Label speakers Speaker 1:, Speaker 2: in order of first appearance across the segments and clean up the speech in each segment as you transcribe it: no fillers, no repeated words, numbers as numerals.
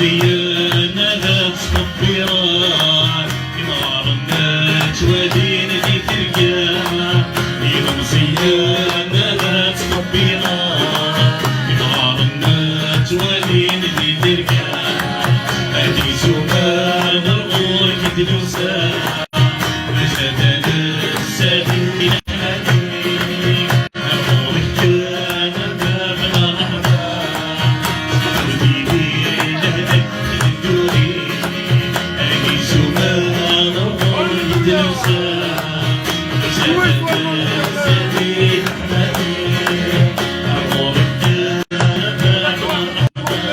Speaker 1: مزيانة لا تصبرات نار النات ودين في تلقاها يا مزيانة لا تصبرات نار النات ودين في تلقاها هادي زمان الغور كدلوسها مجدد السادين من حديد أمورك كان بابنا رحمة حبيبي لهدك الدوري هادي زمان الغور كدلوسها مجدد السادين من حديد أمورك كان بابنا رحمة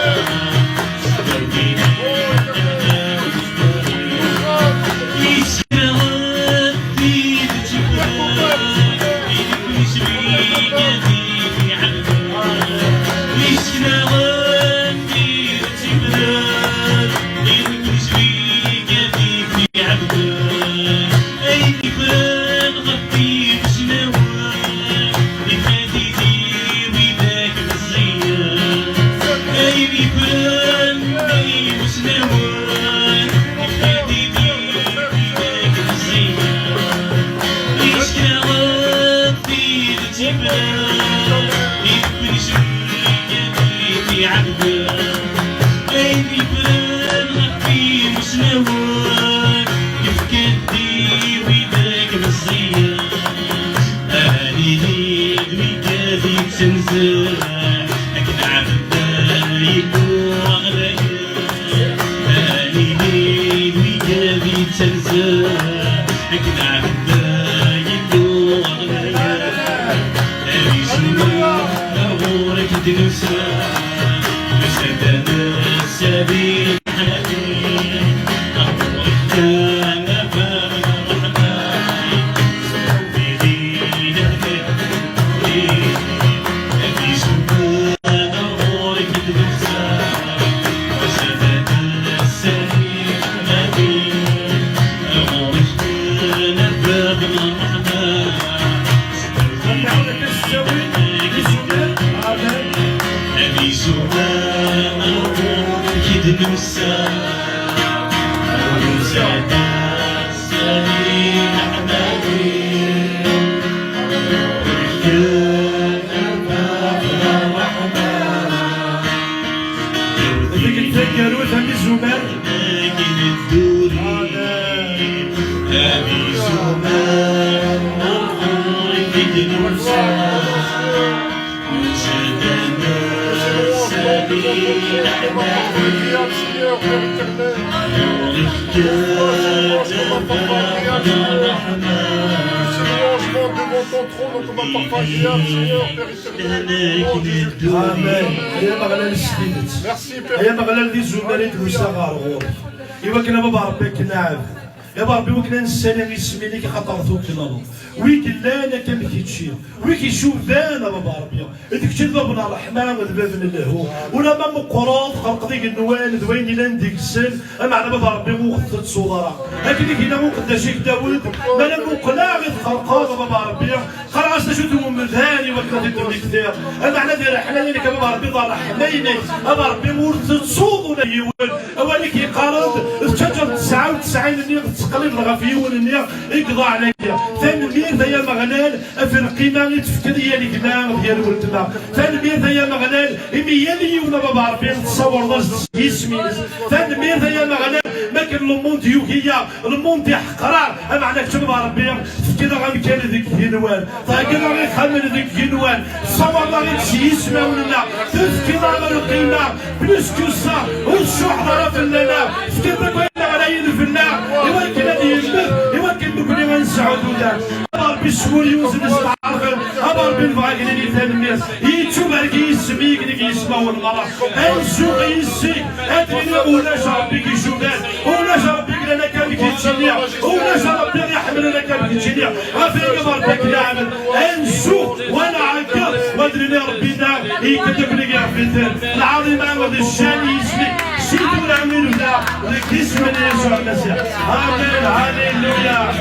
Speaker 2: يا مغلال دي الزمالات المستغار غور إوا كنا بابا ربي كنا عارف يا ربي وكنا نسالي اسمي ليك خاطر ثوك لالو ويك لا انا كان كيتشير ويك يشوف انا بابا ربي هذيك تذبنا الرحمن وذبابنا الهو ولا ما مقراط خلق ديك النوال دوين لان ديك السن معنا بابا ربي وخذت صورة لكن ديك هنا وقت شيك داوود ما لا مقلاع غير خلقا بابا ربي خلاص شفتو من ثاني وقت تدوي كثير معنا دير حنانك بابا ربي ضل حنينك بابا ربي ورث تصوض ولا يول اوليك يقارض تشجر 99 اللي تقلب الغفيون اللي يقضى عليك ثاني مير ذا يا مغلال في القيمة تفكر ديالي كنا ديال ولدنا ثاني مير ذا يا مغلال ميالي ولا بابا ربي تصور ضاز يسمي ثاني مير ذا يا مغلال ما كان لومونت يوكيا لومونت حقرار معناك تبا ربي تفكر غير كان ذيك ينوان طاقنا غير خمن ذيك ينوان تصور غير يسمع ولا تفكر غير القيمة بلوس كوسا والشحرة في الليلة تفكر غير على في النار يمكن ان يجبد يمكن بكل من سعود ولا ابار بسمو يوزن استعرف ابار بالفاقين اللي ثاني الناس يتشوف هذيك يسميك اللي يسمعوا المرأة السوق يسيك ادري ولا شربك يشوفان ولا شربك لنا كان كيتشنيع ولا شربك يحمل لنا كان كيتشنيع غافيك بربك العمل السوق وانا عكا وادري ربي دار يكتب لك في العظيم عمد الشاني يسميك سيدو العميل ولا ولك اسم يسوع المسيح امين هاليلويا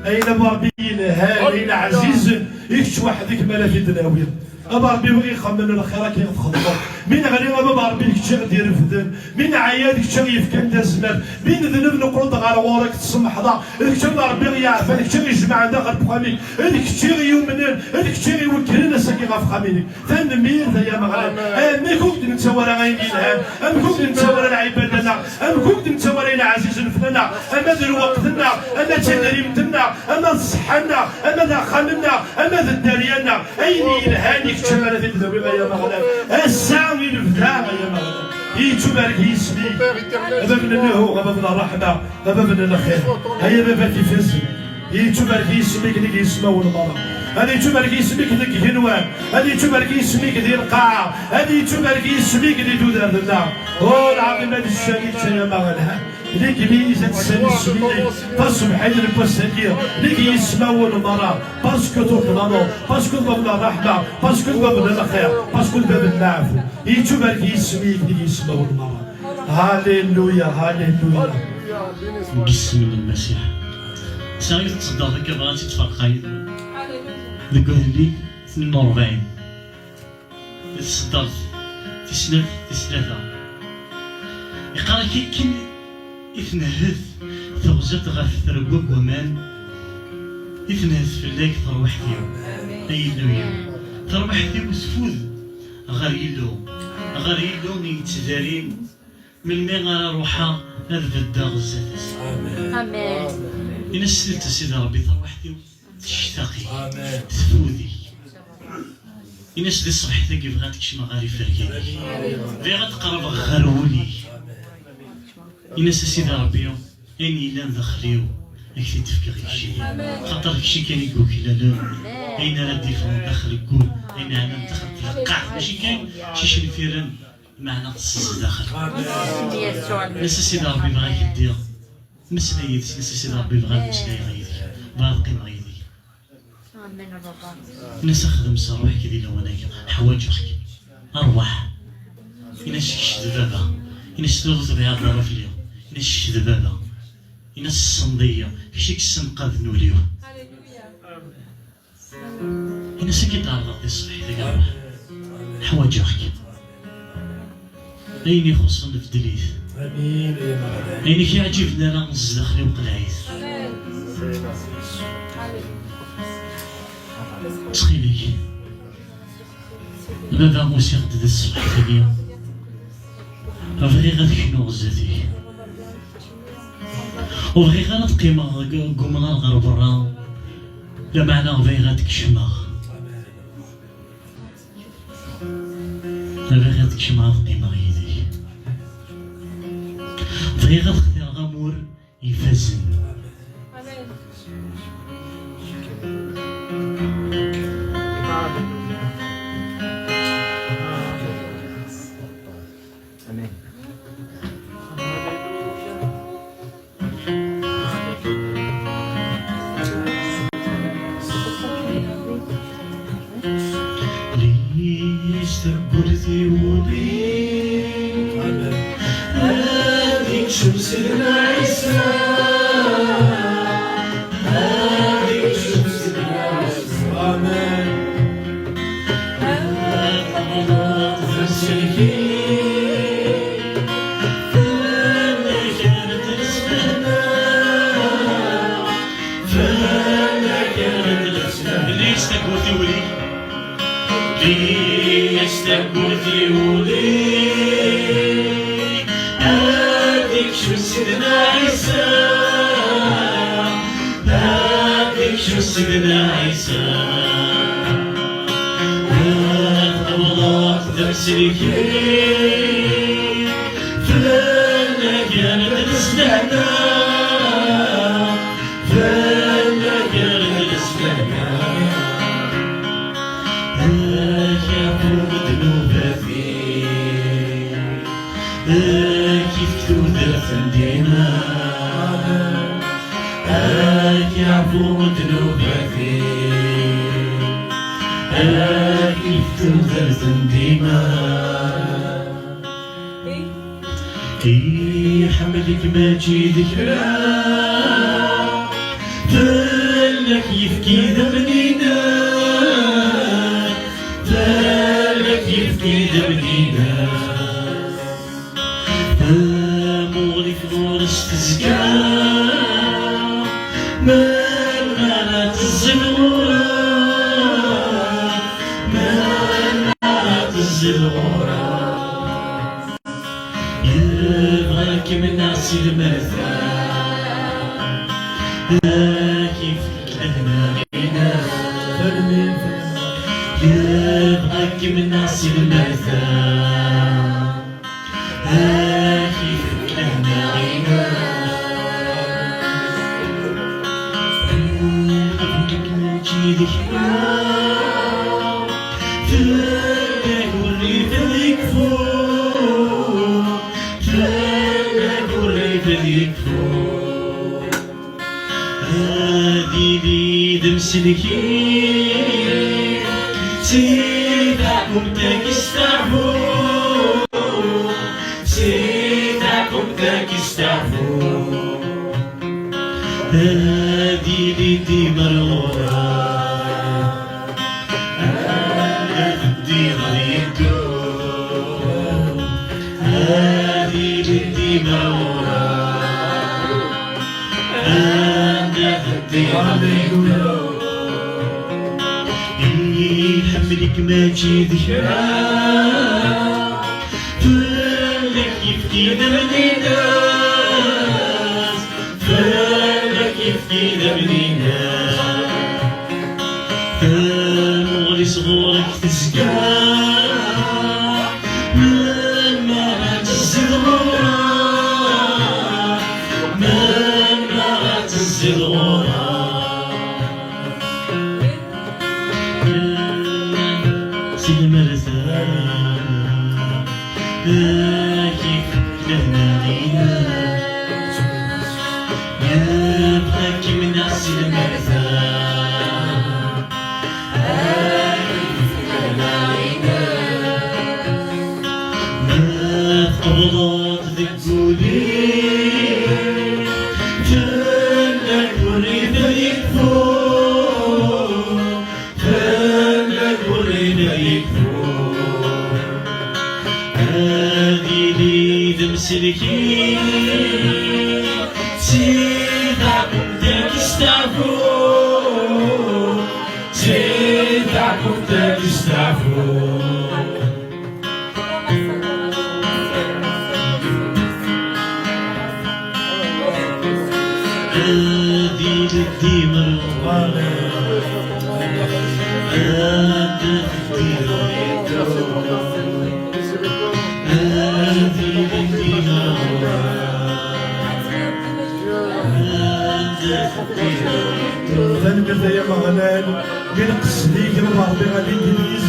Speaker 2: أين بابين هالين عزيز يكش وحدك مالا في دناويل أباربي وغي يخمن الخير كي تخدمو من غير ما باربي كشي غدير فدان من عياد كشي يفكان دا زمان من ذنب نقرض غير ورك تسمح ذا كشي باربي يعرف كشي يجمع عندها غير بخامي كشي يومنن كشي يوكلنا ساكي غاف خاميني تنمير ذا يا مغرب مي كنت نتسوى غاين الهام كنت نتسوى العباد لنا كنت نتسوى العزيز الفنانا أما ذا وقتنا أما تدريمتنا أما صحنا أما ذا خامنا أما ذا داريانا أين الهاني كتشمال في الدوية يا مغرب السامي الفتاة يا مغرب يتبارك يسمي هذا من النهو هذا من الرحمة هذا من الخير هيا بابا كيفاز يتبارك يسميك اللي يسمو المرأة هذا يتبارك يسميك ذيك هنوان هذا يتبارك يسميك ذي القاعة هذا يتبارك يسميك اللي تودر النار هو العظيم هذا الشريك يا مغرب ليك ميزة تسالي السميني فصبح حيد البوستاكير ليك يسمو المرأة باسكو تطلانو باسكو باب الرحمة باسكو باب الخير باسكو باب العفو يتبارك يسميك اللي يسمو المرأة هاليلويا هاليلويا
Speaker 1: بسم المسيح ساعي تصدق ذيك بغاتي تفرقاي ذيك اللي 42 تصدق تسلثة يقرا كي إثنهث ثغزت غاف ثرقوك ومان إثنهث فلاك تروح فيهم أيلويا تروح فيهم سفوذ غير يلو نيتزارين من المغارة روحا هذا الدغزة
Speaker 3: آمين
Speaker 1: إن السلطة سيدي ربي تروح فيهم تشتاقي تفوذي إن سيدي الصبح تاقي بغاتك شما غاري فرقيني بغا تقرب غرولي إن سيدي ربي أين إلا ندخليو أكثر تفكير كشي خاطر كشي كان يقول كلا لا أين راه ديفون داخل يقول أين أنا ندخل تلقاه ماشي كاين شي شنفيران معنا تصص داخل نسى سيدي ربي بغاك يدير مسلايد نسى سيدي ربي بغاك مسلاي غيدك بغاك قيم غيدك
Speaker 3: آمين بابا
Speaker 1: نسى خدم صروح كي دير وناك حوايجك أرواح إنا شكش دبابة إنا شتوغز بها ضرب في اليوم إنا شكش دبابة إنا الصندية كشيك السنقاذ نوليو إنا سكيت على غطي الصبح ذاك الروح حوايجك أين يخصنا في دليث
Speaker 2: امين يا مغرب
Speaker 1: أين كيعجبنا لا نص داخلي وقلعيث تخيلك بابا موسيقى ديال الصبح ثانية بغي غتكنو غزاتي وبغي غير تقيمة قومنا غير برا لا معنى بغي غتكشمها بغي غتكشمها تقيمة غيدي بغي غتختار غامور يفازن تبرتي ولي هذيك شمس العيسى هذيك شمس العيسى آمين هذا تفسيكي فانا كانت السنة فانا كانت السنة ليش تقولي ولي ليش تقولي ولي هذيك شو سيدنا عيسى هذيك شو سيدنا عيسى هذا الله تمسلكي فلان كانت تستهدى يعفو ذنوبي كيف تنذرت ديما حملك ما تجي ذكرى فلك يفكي ذنبنا فلك يفكي ذنبنا مغري في غورس تزكى ما نارات الزلغورة ما نارات الزلغورة يبغاك من ناسي المرثى كيف لهنا غينا يبغاك من ناسي المرثى كيف لهنا غينا جيدك فلك وريت الكفور فلك وريت الكفور هذه لي دمسلكي سيداكم تاكستعفو سيداكم تاكستعفو هذه لي دي مرورة دي غريبتو هذه لي دي مرورة دي غريبتو يحملك ما تجي ذكرى فلك يفكي دمني ناس فلك يفكي دمني ناس مغري صغورك تزكى من مرات الزغورة من مرات الزغورة المرثى كيف لهنا غينا يبغاك من عسى المرثى كيف لهنا غينا ما قبضات ذكولي فلك وريد يكفور فلك وريد يكفور هذه لي دمسلكي سيداكم تاكستعفو سيداكم تاكستعفو هذه لدي مرورة
Speaker 2: تنقل يا مغلال من قصديك ربي غادي نديز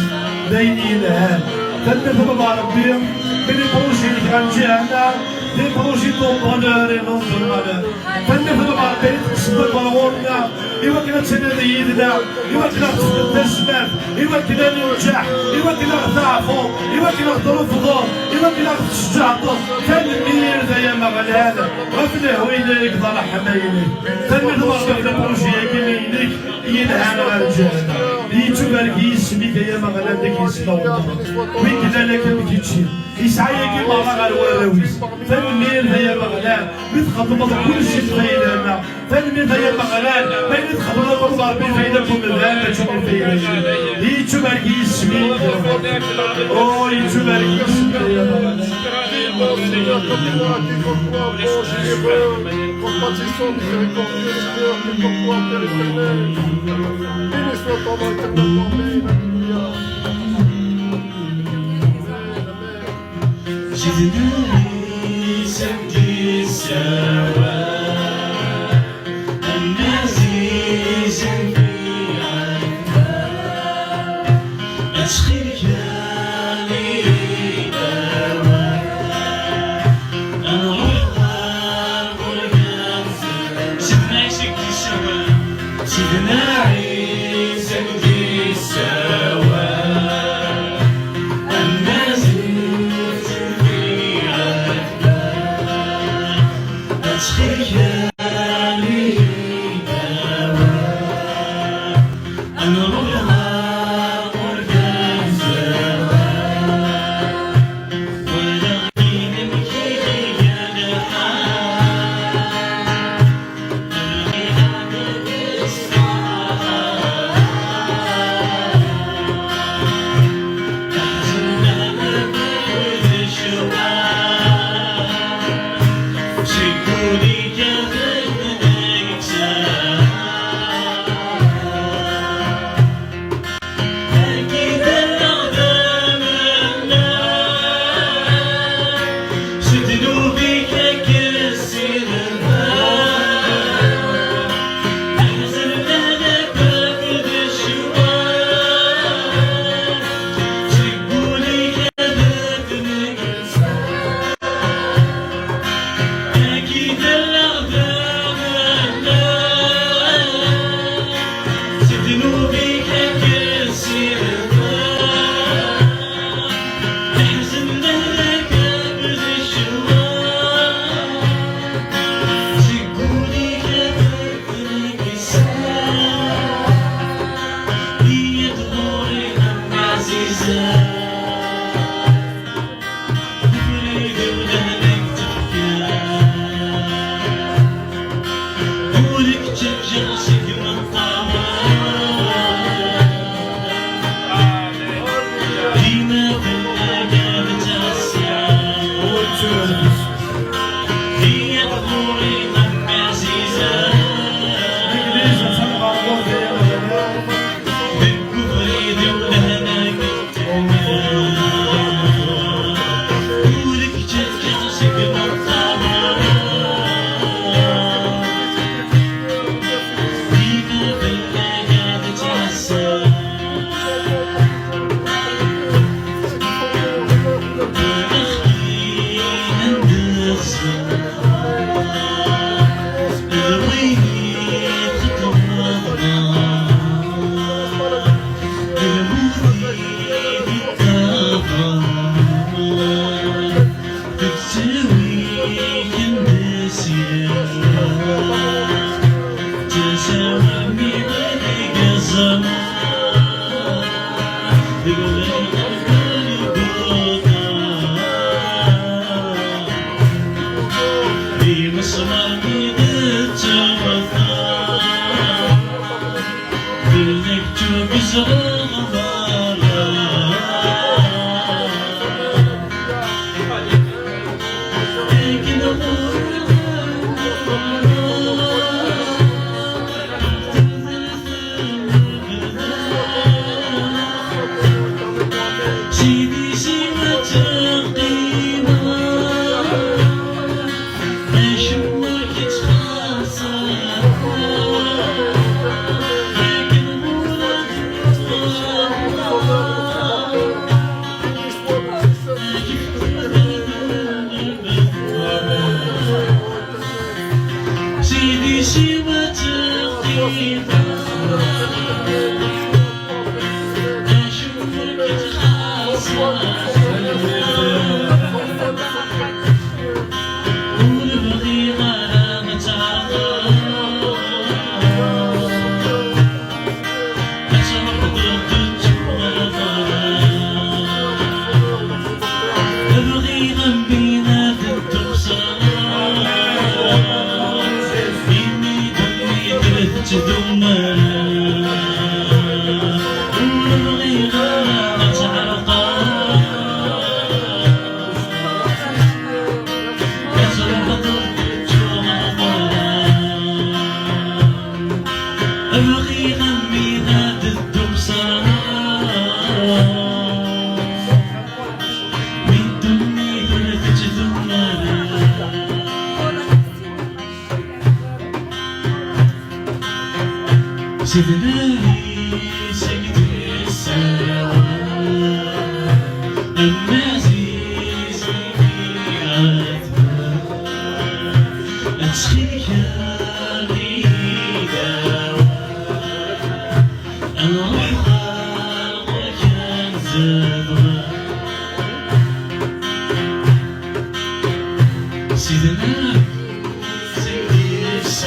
Speaker 2: داينين هان تنقل ربي من البروجي اللي غنجي هنا دي بروجي طومبونور نوصل مالا تنقل ربي تقصد بالغورنا إوا كنا تناديدنا إوا كنا تسمع إوا كنا ننجح إوا كنا نضعفو إوا كنا نرفضو إوا كنا نتشجعطو تنمير ذا يا مغلال غفله وينك ضل حمايلك تنقل ربي في البروجي كيمينك ينهانا غرجانا يتبارك يسميك يا مغلال داك يسلو وين كنا لك بكيتشي يسعى كيما راه الوراويس تنمير ذا يا مغلال بتخطبط كلشي فايدانا تنمير ذا يا مغلال ما يتخبروا ربي فايدكم الان تشوفوا فيا يتبارك يسميك او يتبارك يسميك يا مغلال
Speaker 4: compatissant, miséricordieux, Seigneur, qui pour toi, Père éternel. Béni soit ton nom éternellement, Amen. Alléluia.
Speaker 1: جذناني سندي سوا النازي سندي عنها أتخيك لي دوا أروح والقلب سمعتك سوا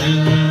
Speaker 2: امين.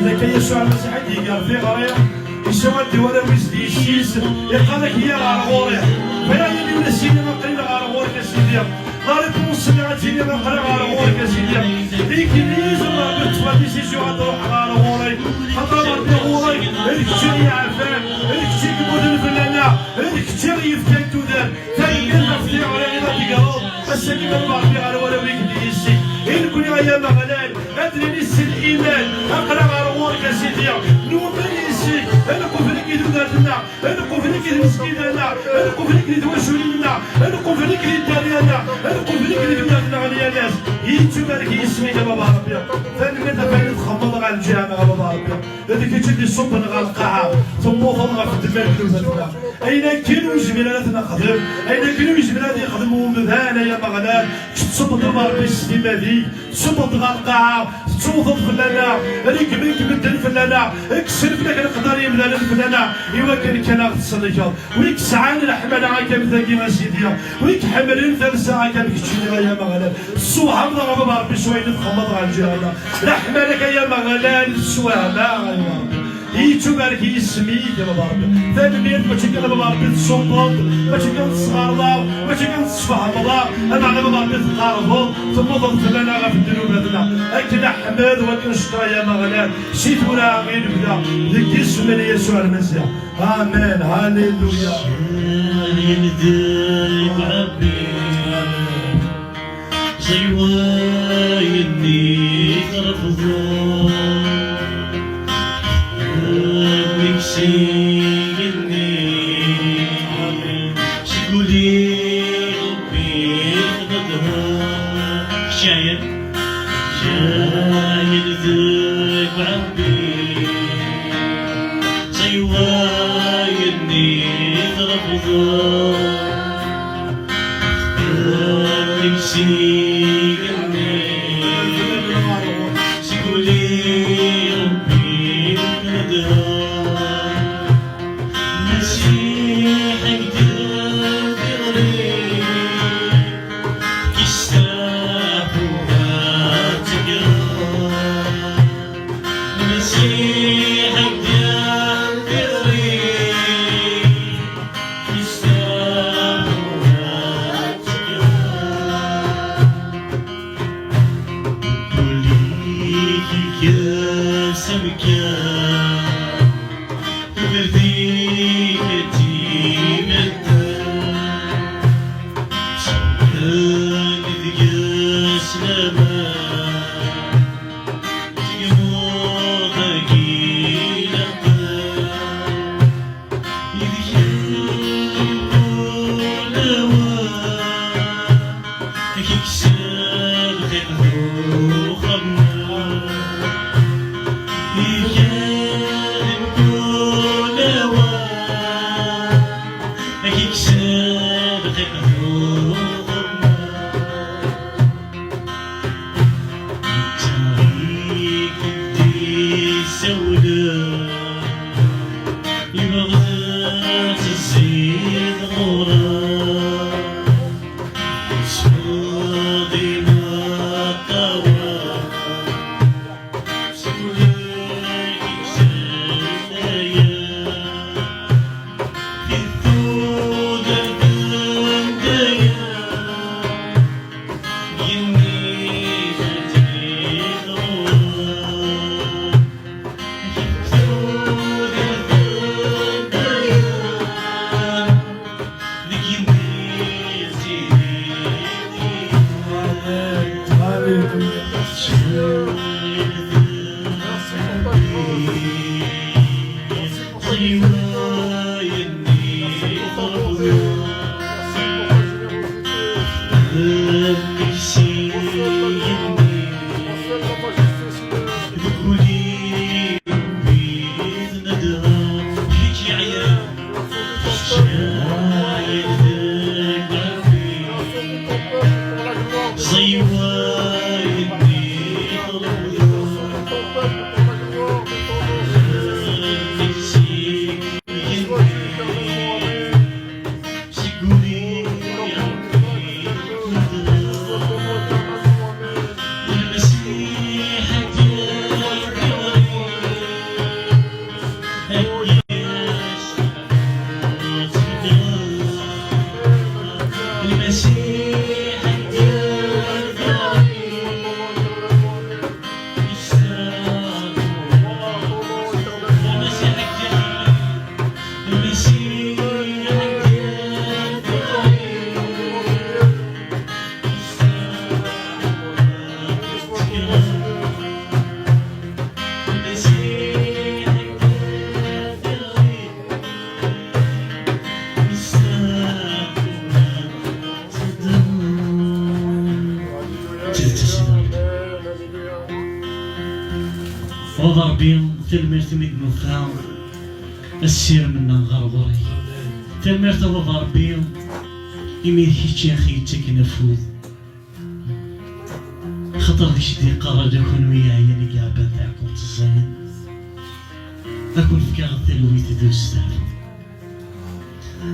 Speaker 2: لك يسوع المسيح قال في غريب يسوى الدوله ويزدي الشيس يقال لك هي غارغوري فيا يلي ولا سيدي ما قريب غارغوري كسيدي غارب نصلي غاتيني ما قريب غارغوري كسيدي ليكليز ما بتفا ديسيسيون غتروح غارغوري خاطر ربي غوري الكتير يعرفان الكتير كبودن الفنانه الكتير يفكان تودان ثاني نفتي على غير تقرب الساكن ربي غير ولا ويكليسي إن كوني غيا مغلال أدري نسي الإيمان أقرأ غارغورك أسيدي نوبليسي أنا قفلك إذ وداتنا أنا قفلك إذ مسكيننا أنا قفلك إذ وشولينا أنا قفلك إذ داريانا أنا قفلك إذ وداتنا عليا ناس يتبارك اسمي يا بابا ربي ثاني متى فاني تخمض على الجامع يا بابا ربي هذيك تجي الصب نغا القاعة ثم وصلنا في الدماغ دولتنا أين كانوا يجبلات نخدم أين كانوا يجبلات يخدموا مذانا يا مغلال تصب ضرب ربي السليمة ذيك تصب نغا القاعة توظف فلانا هذيك منك بدل الفنانة اكسر فيك نقدر يملا الفنانة إوا كان تصليك ويك سعان الحمل عاكا مثاكي ما سيدي ويك حملين ثالثة عاكا بكتشيني يا مغلال الصوحة بضا بابا ربي شوية تخمض على الجهالة رحمالك يا مغلال السواها ما يتبارك يسميك يا بابا ربي ثاني ميت ماشي كان بابا ربي تصوت ماشي كان تصغر ماشي كان تصفح الله انا على بابا ربي تقاربوا ثم ضغط لنا غا في الدنيا هذنا اكن احمد وكن شكرا يا مغلال شيت ولا غير بدا ذيك اسم يسوع المسيح امين هاليلويا
Speaker 1: ينديك ربي زيوايني رفضوا سيني شكولي ربي غدها شايد ذاك ربي سيوايني ترفضا لك سيني شكولي ربي غدها وضربي تلميرت مدنوخا السير منا غرغري تلميرت وضربي يمير هيتشي اخي تاكي نفوذ خطر ديك شدي قرار داكون ويا عيالي كاع تاعكم تزاين اكون في كاع تلوي تدوز تاعكم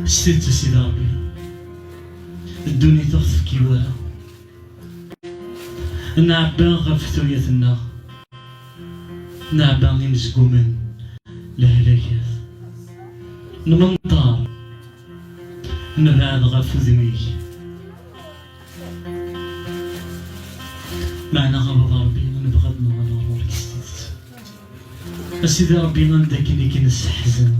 Speaker 1: ستة سيدي ربي الدوني تخطف كي ورا النعبان غفتويتنا نعبان اللي مزقومن لهلاكات نمنطار نبعد غف ذميك معنا غرض ربي نبغضنا على روحك أسيدي ربي عندك اللي كنستحزن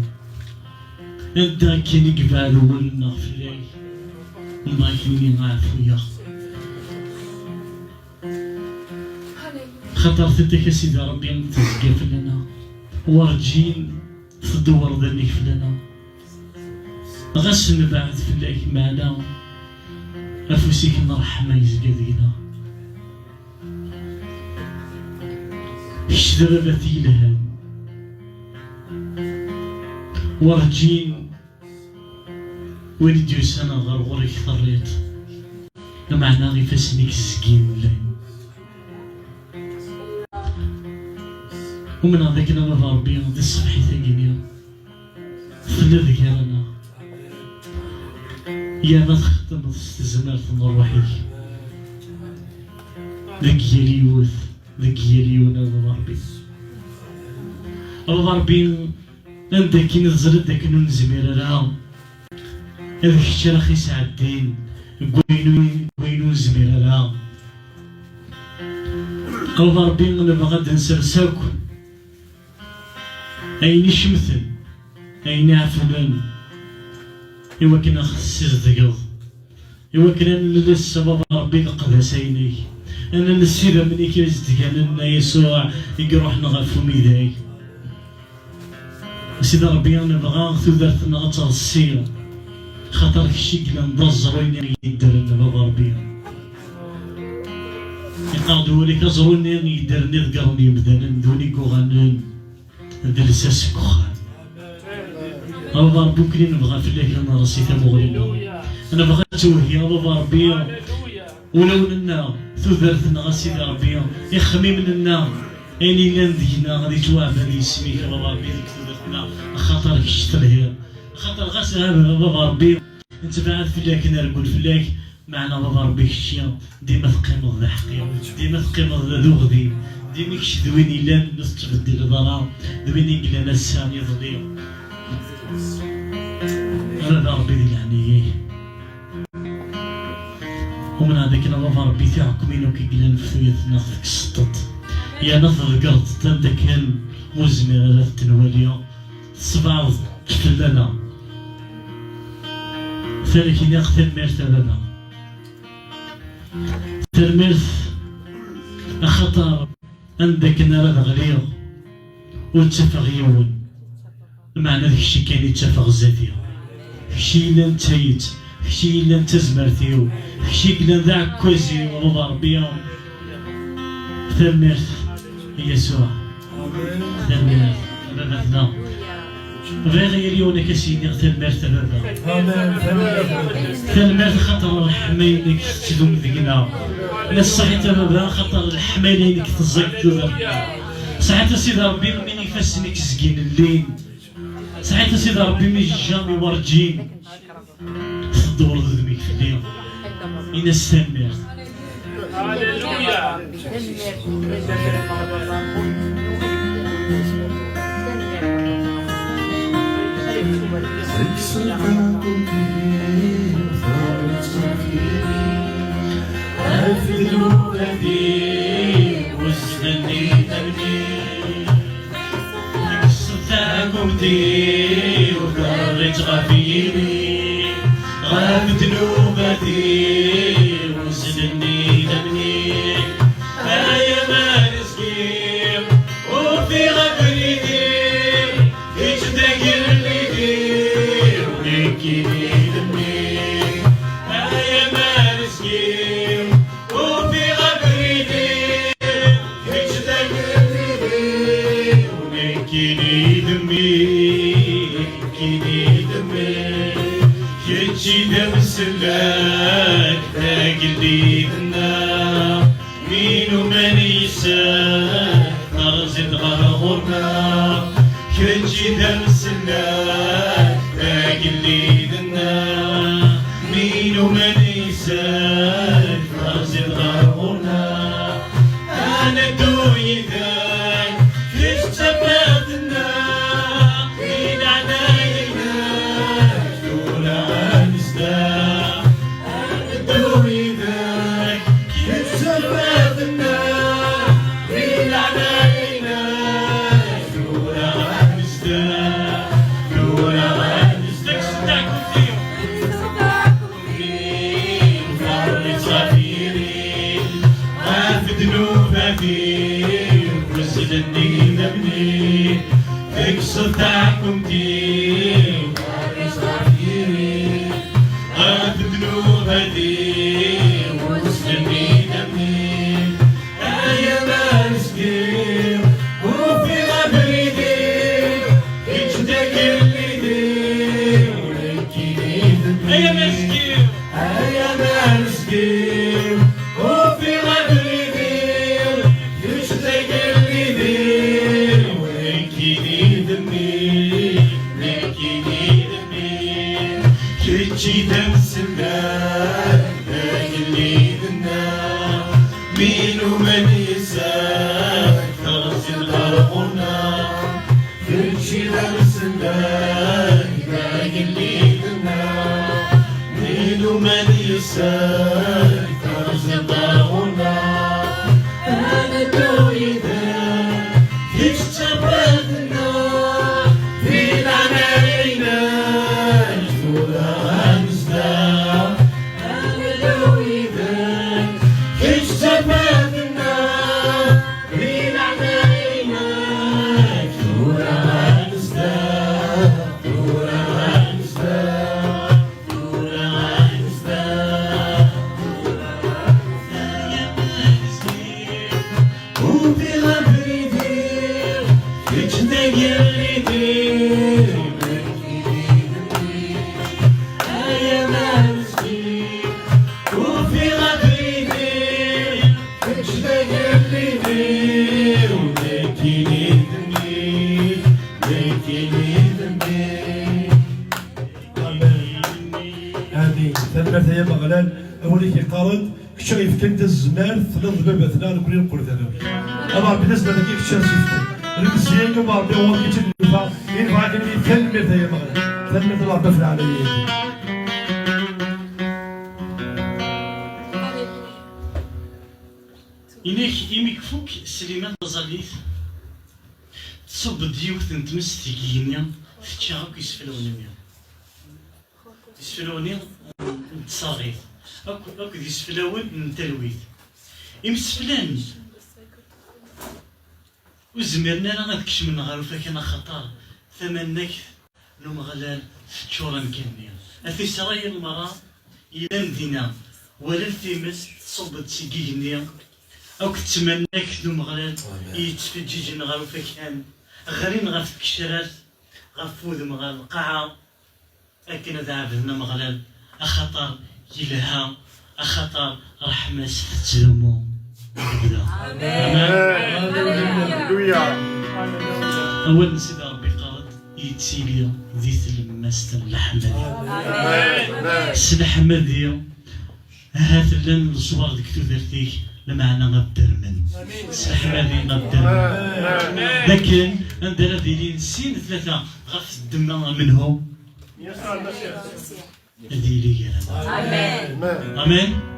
Speaker 1: عندك اللي قبال ولنا في الليل ما كني عافية خطر تدك أسيدي ربي تزقف لنا ورجين تدور ذنك فلنا غش نبعد في الليل معنا أفوسيك نرحمة يزقى دينا الشذربتي لهان ورجين ولدي سنة غرغوري كثريت معنا غي فاسنيك الزكين لين ومن هذاك انا ضاربين دي الصبحي ثاقيني فلا ذكرنا يا ما تخدم تستزمر تنروحي ذاك يليوث ذاك يليون هذا ضاربين ضاربين عندك كي نزرد داك نزمير راه هذاك الشيء راه خيسع الدين كوينو زمير راه ضاربين انا بغا نسرساك أين شمثل أين عفلان إوا كنا خسر ذقض إوا كنا لسه ربي قدس عينيك أنا نسير مني كيزدك أنا يسوع يروحنا غفو ميداي سيدي ربي أنا بغا ثودرتنا غتغسير خاطر كشي كلا ندزر وين يدير لنا بابا ربي قادوا لك زروني يدرني ذكرني مثلا دوني كوغانون دلساس كوخان ربا ربي كلي نبغى فيك انا راسي تمغرينا انا بغيت توهي ربا ربي ولو لنا ثوثرتنا غاسي ربي يخمي مننا اني لا ندينا غادي توعبد يسميك ربا ربي ديك ثوثرتنا خاطر كشتلها خاطر غاسي ربا ربي انت بعد فيك نرقل فيك معنا بابا ربي كشيا ديما تقيم ذا حقيا ديما تقيم ذا غدي ديما كش دويني لان نص تبدل الضرا دويني قلنا السام يضلي هذا ربي دي يعني ومن هذاك بابا ربي تاعكم ينو كي قلنا نفثوية ناخذك السطط يا ناخذ القرط تبدا كان مزمر على التنوالية صباع تفلنا ذلك ياخذ المرتبة ترميرث أخطر عندك نرى غليظ وتفغ يون معنى ذاك الشي كان يتفغ زاديو كشي إلا نتايت كشي إلا نتزمرتيو كشي إلا ذا كوزي ورضا ربيا ترميرث يسوع ترميرث بابتنا غير يريونك سيدي ترميرث بابا ترميرث خطر الحماينك تدوم ذقنا لا صحيت بابا خطر الحماينك تزق ذوبا ساعات سيدي ربي من يفسنك زقين اللين ساعات سيدي ربي من جامي ورجين تدور ذميك في الليل إنا استمرت
Speaker 4: هاليلويا
Speaker 1: أفدوا كثير وزنني تبني صدقكم دير وكرت غفيري غفدوا كثير وزنني تبني أيا ما نسكير وفي غفري دير يتذكر اللي دير ونكيني دمي أيا ما نسكير وفي غفري دير يتذكر اللي دير ونكيني دمي نكيني دمي يجي دم السلاك تاقلي دنا مين ومن يساك نرزد غرغرنا يجي دم السلاك تاقلي دنا مين ومن يساك نرزد غرغرنا أنا دوي ذاك كيف تبادنا مين عناينا دون عنزدا أنا دوي ذاك كيف تبادنا مين عناينا دون عنزدا دون عنزدا صدقكم فيهم فرت غفيري ذنوب أثير وزدني ذنبي فيك صدعكم دير غفيري ذنوب أثير وزدني ذنبي أيا ما نسكير وفي غبري دير يتذكر اللي دير ولكني ذنبي أيا ما نسكير أيا ما نسكير وفي غبري دير يتذكر اللي دير ولكني ذنبي ولكني ذنبي كيتشي دم السلاك اللي ذنا مين ومن يساك ترزي الغرقنا كيتشي دم السلاك اللي ذنا مين ومن يساك ترزي الغرقنا أنا دوي ذاك يجتبدنا في العناينا يجدون عنزنا أنا دوي ذاك يجتبدنا في العناينا يجدون عنزنا دون عنزنا دون عنزنا
Speaker 2: يفكن الزمار ثلاث باباتنا نكوني نقول ثلاث أبا بالنسبة لك كيف شفتو المزيان يوم ربي هو كيتشد الفا ينفع كلمة تنمير ثاني مغرب تنمير الله بفل العالمية
Speaker 1: إميك فوك سليمان تزاليث تصب ديوث نتمس تيكينا فتشاغك يسفلوني يسفلوني نتصاغيث أكو يسفلون نتلويث يمسفلان وزمرنا لا نكشف من غاروفا كان خطر ثمنك لو مغلال فتشورا مكانيا أثي سرايا المرأة إلى مدينة ولا التمس تصب تسيقينيا أو كتمناك لو مغلال يتفجيج غاروفا كان غرين غاف الكشرات غفوذ مغال القاعة أكن ذا عبدنا مغلال أخطر يلها أخطر رحمة ستزلمو أول نسيد ربي قاد يتسيليا ذي المستن الحمد السلحمد ديال هات لن الصور ديك تودرتيك لمعنى غدر من السلحمدي غدر من لكن عندنا ديرين سين ثلاثة غف الدم منهم هذه لي أمين أمين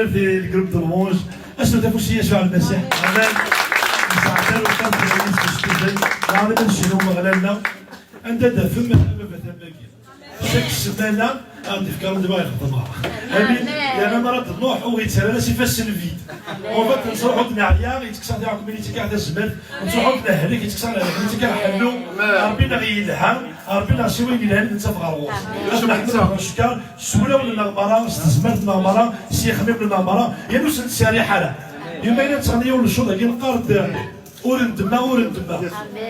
Speaker 2: في الجروب دو المونج أسنو تفوسية شو على المسيح أمان نساعدنا وكان في العيد في الشتوزي نعمل نشنو مغلالنا عندها دفن من أبا ثماكي شاك السمانة غادي في كارون دابا يخدم معها امين لان مرات الروح ويتسالى سي فاس الفيد وفات نصروحو دنيا يتكسر ديال كومينيتي كاع الزمن نصروحو دنيا يتكسر على كومينيتي كاع حلو ربي غيلها ربي غيسوي لنا نتفق على الروح باش نحمد الشكر سوله ولا المغمره استثمرت المغمره سي خميم المغمره يا نوس السريحه لا يوم بين تغنيو الشوط كاين القرد ورندما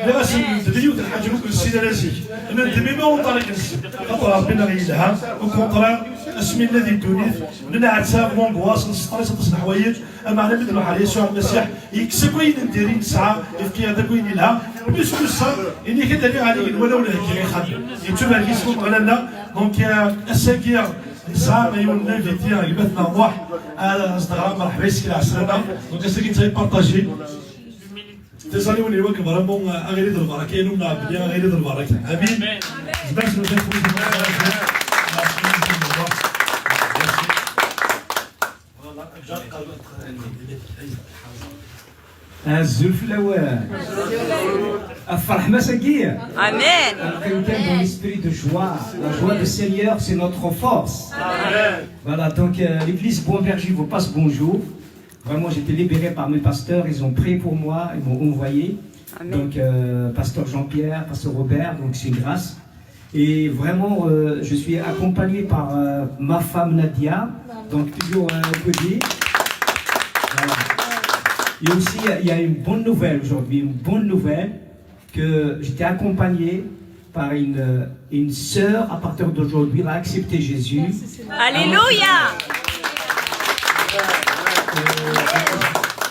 Speaker 2: لا باس ندبيو الحاجه ممكن السيده لازيك انا ندبي ما هو طريق نسي خاطر ربنا غيلها وكونطرا اسمي الذي دونيت لنا عتاب مونغواس نسطريس تصنع حوايج اما على مثل الحال يسوع المسيح يكسب وين نديري نسعى يفكي هذاك وين لها بلوس كوسا اللي كدير عليه ولا ولا كي يخدم يتوب على كيسكم غلانا دونك الساكير نسعى ما يقول لنا فيتي قبتنا نروح اصدقاء مرحبا يسكي العسلامه دونك الساكي تايبارطاجي تسالي وني وك فرامون غير يدير البركه ينوم نعبد غير يدير البركه امين زبان شنو
Speaker 5: الزلف الاول الفرح مساكيه
Speaker 6: Amen.
Speaker 5: Quelqu'un dans l'esprit de joie. La joie du Seigneur, c'est notre force. Voilà, donc l'église Bon Berger vous passe bonjour. Vraiment, j'étais libéré par mes pasteurs, ils ont prié pour moi, ils m'ont envoyé.
Speaker 6: Amen.
Speaker 5: Donc, pasteur Jean-Pierre, pasteur Robert, donc c'est une grâce. Et vraiment, je suis accompagné par ma femme Nadia, donc toujours codée. Voilà. Et aussi, il y a une bonne nouvelle aujourd'hui, une bonne nouvelle, que j'étais accompagné par une sœur, à partir d'aujourd'hui, elle a accepté Jésus.
Speaker 6: Alléluia.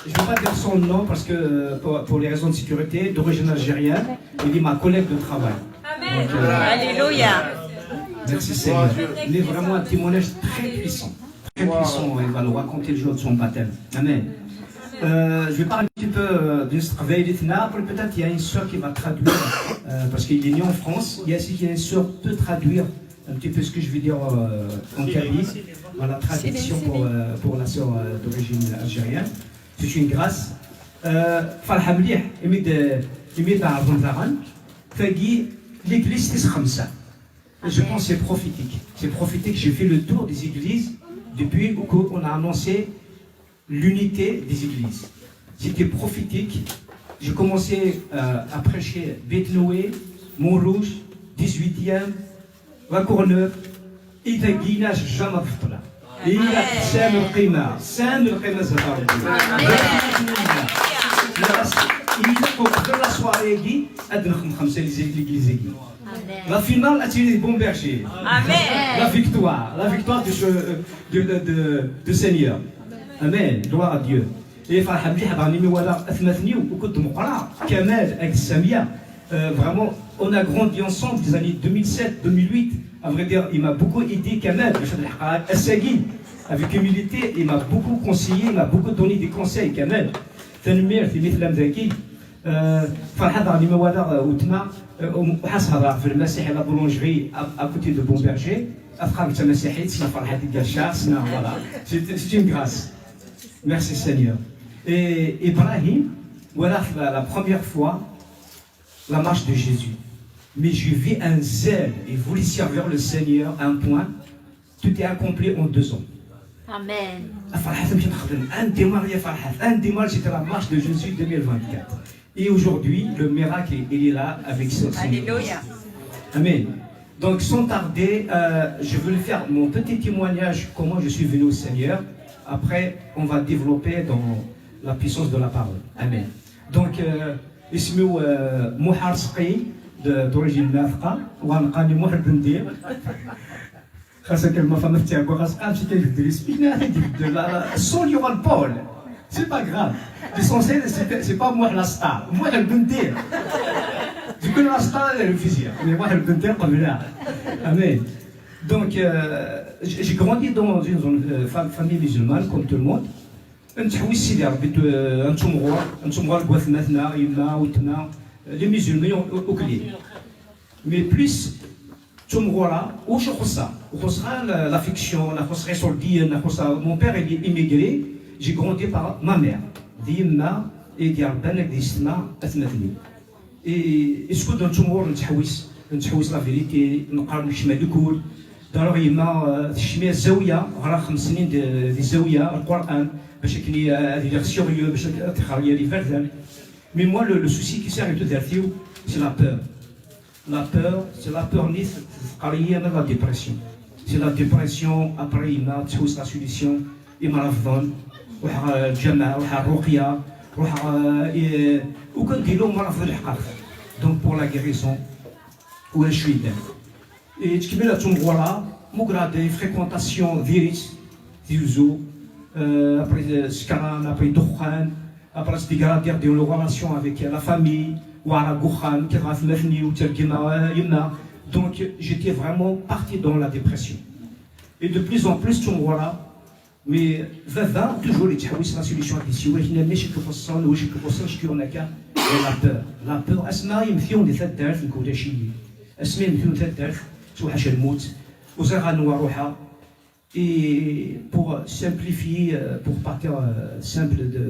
Speaker 5: Je ne vais pas dire son nom parce que pour les raisons de sécurité, d'origine algérienne, il est ma collègue de travail.
Speaker 6: Amen.
Speaker 5: Donc,
Speaker 6: Alléluia.
Speaker 5: merci Seigneur. Il est vraiment un témoignage très puissant. Très puissant. Il va nous raconter le jour de son baptême. Amen. Je vais parler un petit peu de Strveilitna. Peut-être il y a une soeur qui va traduire, parce qu'il est né en France. Il y a aussi une soeur qui peut traduire un petit peu ce que je vais dire en kabyle. Voilà, traduction pour la soeur d'origine algérienne. C'est une grâce. فرحة مليح يميد عرض الزغن تلاقي l'église تيس خمسة. Je pense que c'est prophétique. C'est prophétique. J'ai fait le tour des églises depuis qu'on a annoncé l'unité des églises. C'était prophétique. J'ai commencé à prêcher Beth Noé, Montrouge, 18e, La Courneuve, et Guinage jamais fطلة. هي سام القيمة زهر la soirée dit la finale a tiré Bon Berger.
Speaker 6: Amen.
Speaker 5: La victoire du Seigneur. Amen. Gloire à Dieu. Et فرحة مليحة بعد ولا أثمثني وكنت مقرع كمال avec Samia. Vraiment, on a grandi ensemble des années 2007-2008. À vrai dire, il m'a beaucoup aidé Kamal, avec humilité, il m'a beaucoup conseillé, il m'a beaucoup donné des conseils Kamal. ثاني في مثل ذاكي فرحة راني ما ولا وتنا وحاسها في المسيح على بولونجري أكوتي دو بون بيرجي أفكار مسيحية سنا فرحة الجاشا سنا فوالا c'est une grâce. Merci Seigneur. Et Ibrahim, voilà la première fois la marche de Jésus. Mais je vis un zèle et voulais servir le Seigneur à un point. Tout est accompli en 2 ans.
Speaker 3: Amen.
Speaker 5: Un démarrage, c'était la marche de Jésus 2024. Et aujourd'hui, le miracle, il est là avec ce Seigneur.
Speaker 6: Alléluia.
Speaker 5: Amen. Donc, sans tarder, je veux faire mon petit témoignage, comment je suis venu au Seigneur. Après, on va développer dans la puissance de la parole. Amen. Donc, اسمه محار سقي d'origine نافقة وغنلقاني محر بندير خاصك ما فهمت تاعو خاص امشي كيدرس بينا الصول يوغا البول سي با غراف ليسونسيال سي با محر لا ستار محر بندير تكون لا ستار الفيزياء مي محر بندير قبلها امين دونك j'ai grandi dans une famille musulmane comme tout le monde. نتحوي سيدي ربي انتم غير كواثناتنا يما وتنا لي ميزولمون اوكلين مي بليس l'affection, mon père est immigré, j'ai grandi par ma mère. Et ce que dans tout le monde, نتحوس لا فيريتي نقرب نشمع الكل داروا يما تشميع الزاويه غرا 5 سنين ديال الزاويه القران باش كني هذه لي سيريو باش تخرج لي فردان مي موا لو سوسي كي سير تو دارتيو سي لا بور سي لا بور نيت قريه من لا ديبرسيون سي لا ديبرسيون ابري ما تحوس لا سوليسيون اما رفضون روح الجامعه روح الرقيه روح وكندير لهم رفض الحقاق دونك بور لا غيريزون où je suis là. Et tu peux la voilà, mon grade de fréquentation virus, diuso, après Skaran, après Dokhan, après ce dégrade de relation avec la famille, ou à la Gouhan, qui va faire ou Tergima, Yemna. Donc j'étais vraiment parti dans la dépression. Et de plus en plus, tu me vois là, mais Vava, toujours les tchawis, la solution à ici, où il n'y a pas de façon, où je peux penser que on a qu'à la peur. La peur, Asma, il me fait on des fêtes d'arf, une côte اسمي مثل ثلاث توحش الموت وزرع نواروحها et pour simplifier pour partir simple de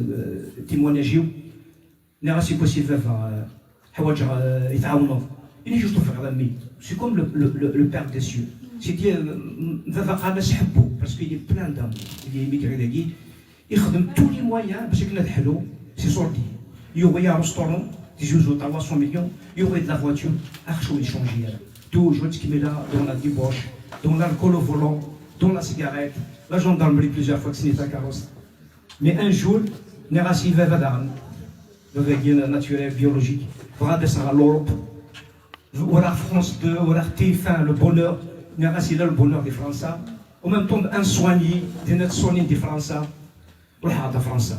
Speaker 5: témoigner نرى سي بوسيبل حوايج يتعاونوا اللي جوج طفل غامي سي كوم لو بير دي سيو سيتي فافا قامس حبو باسكو يي بلان دام اللي ميغري داكي يخدم تو لي مويان باش كنا نحلو سي سورتي يوغيا ريستورون toujours 300 millions, il y aurait de la voiture, il y changer. Toujours ce qui met là, dans la débauche, dans l'alcool au volant, dans la cigarette, la gendarmerie plusieurs fois que ce n'est pas carrosse. Mais un jour, nous avons rassis Vavadan, le vegan naturel, biologique, pour descendre à l'Europe, ou à la France 2, ou à la TF1, le bonheur, nous avons rassis là le bonheur des Français, en même temps un soigné, de notre soigné des Français, ou la France,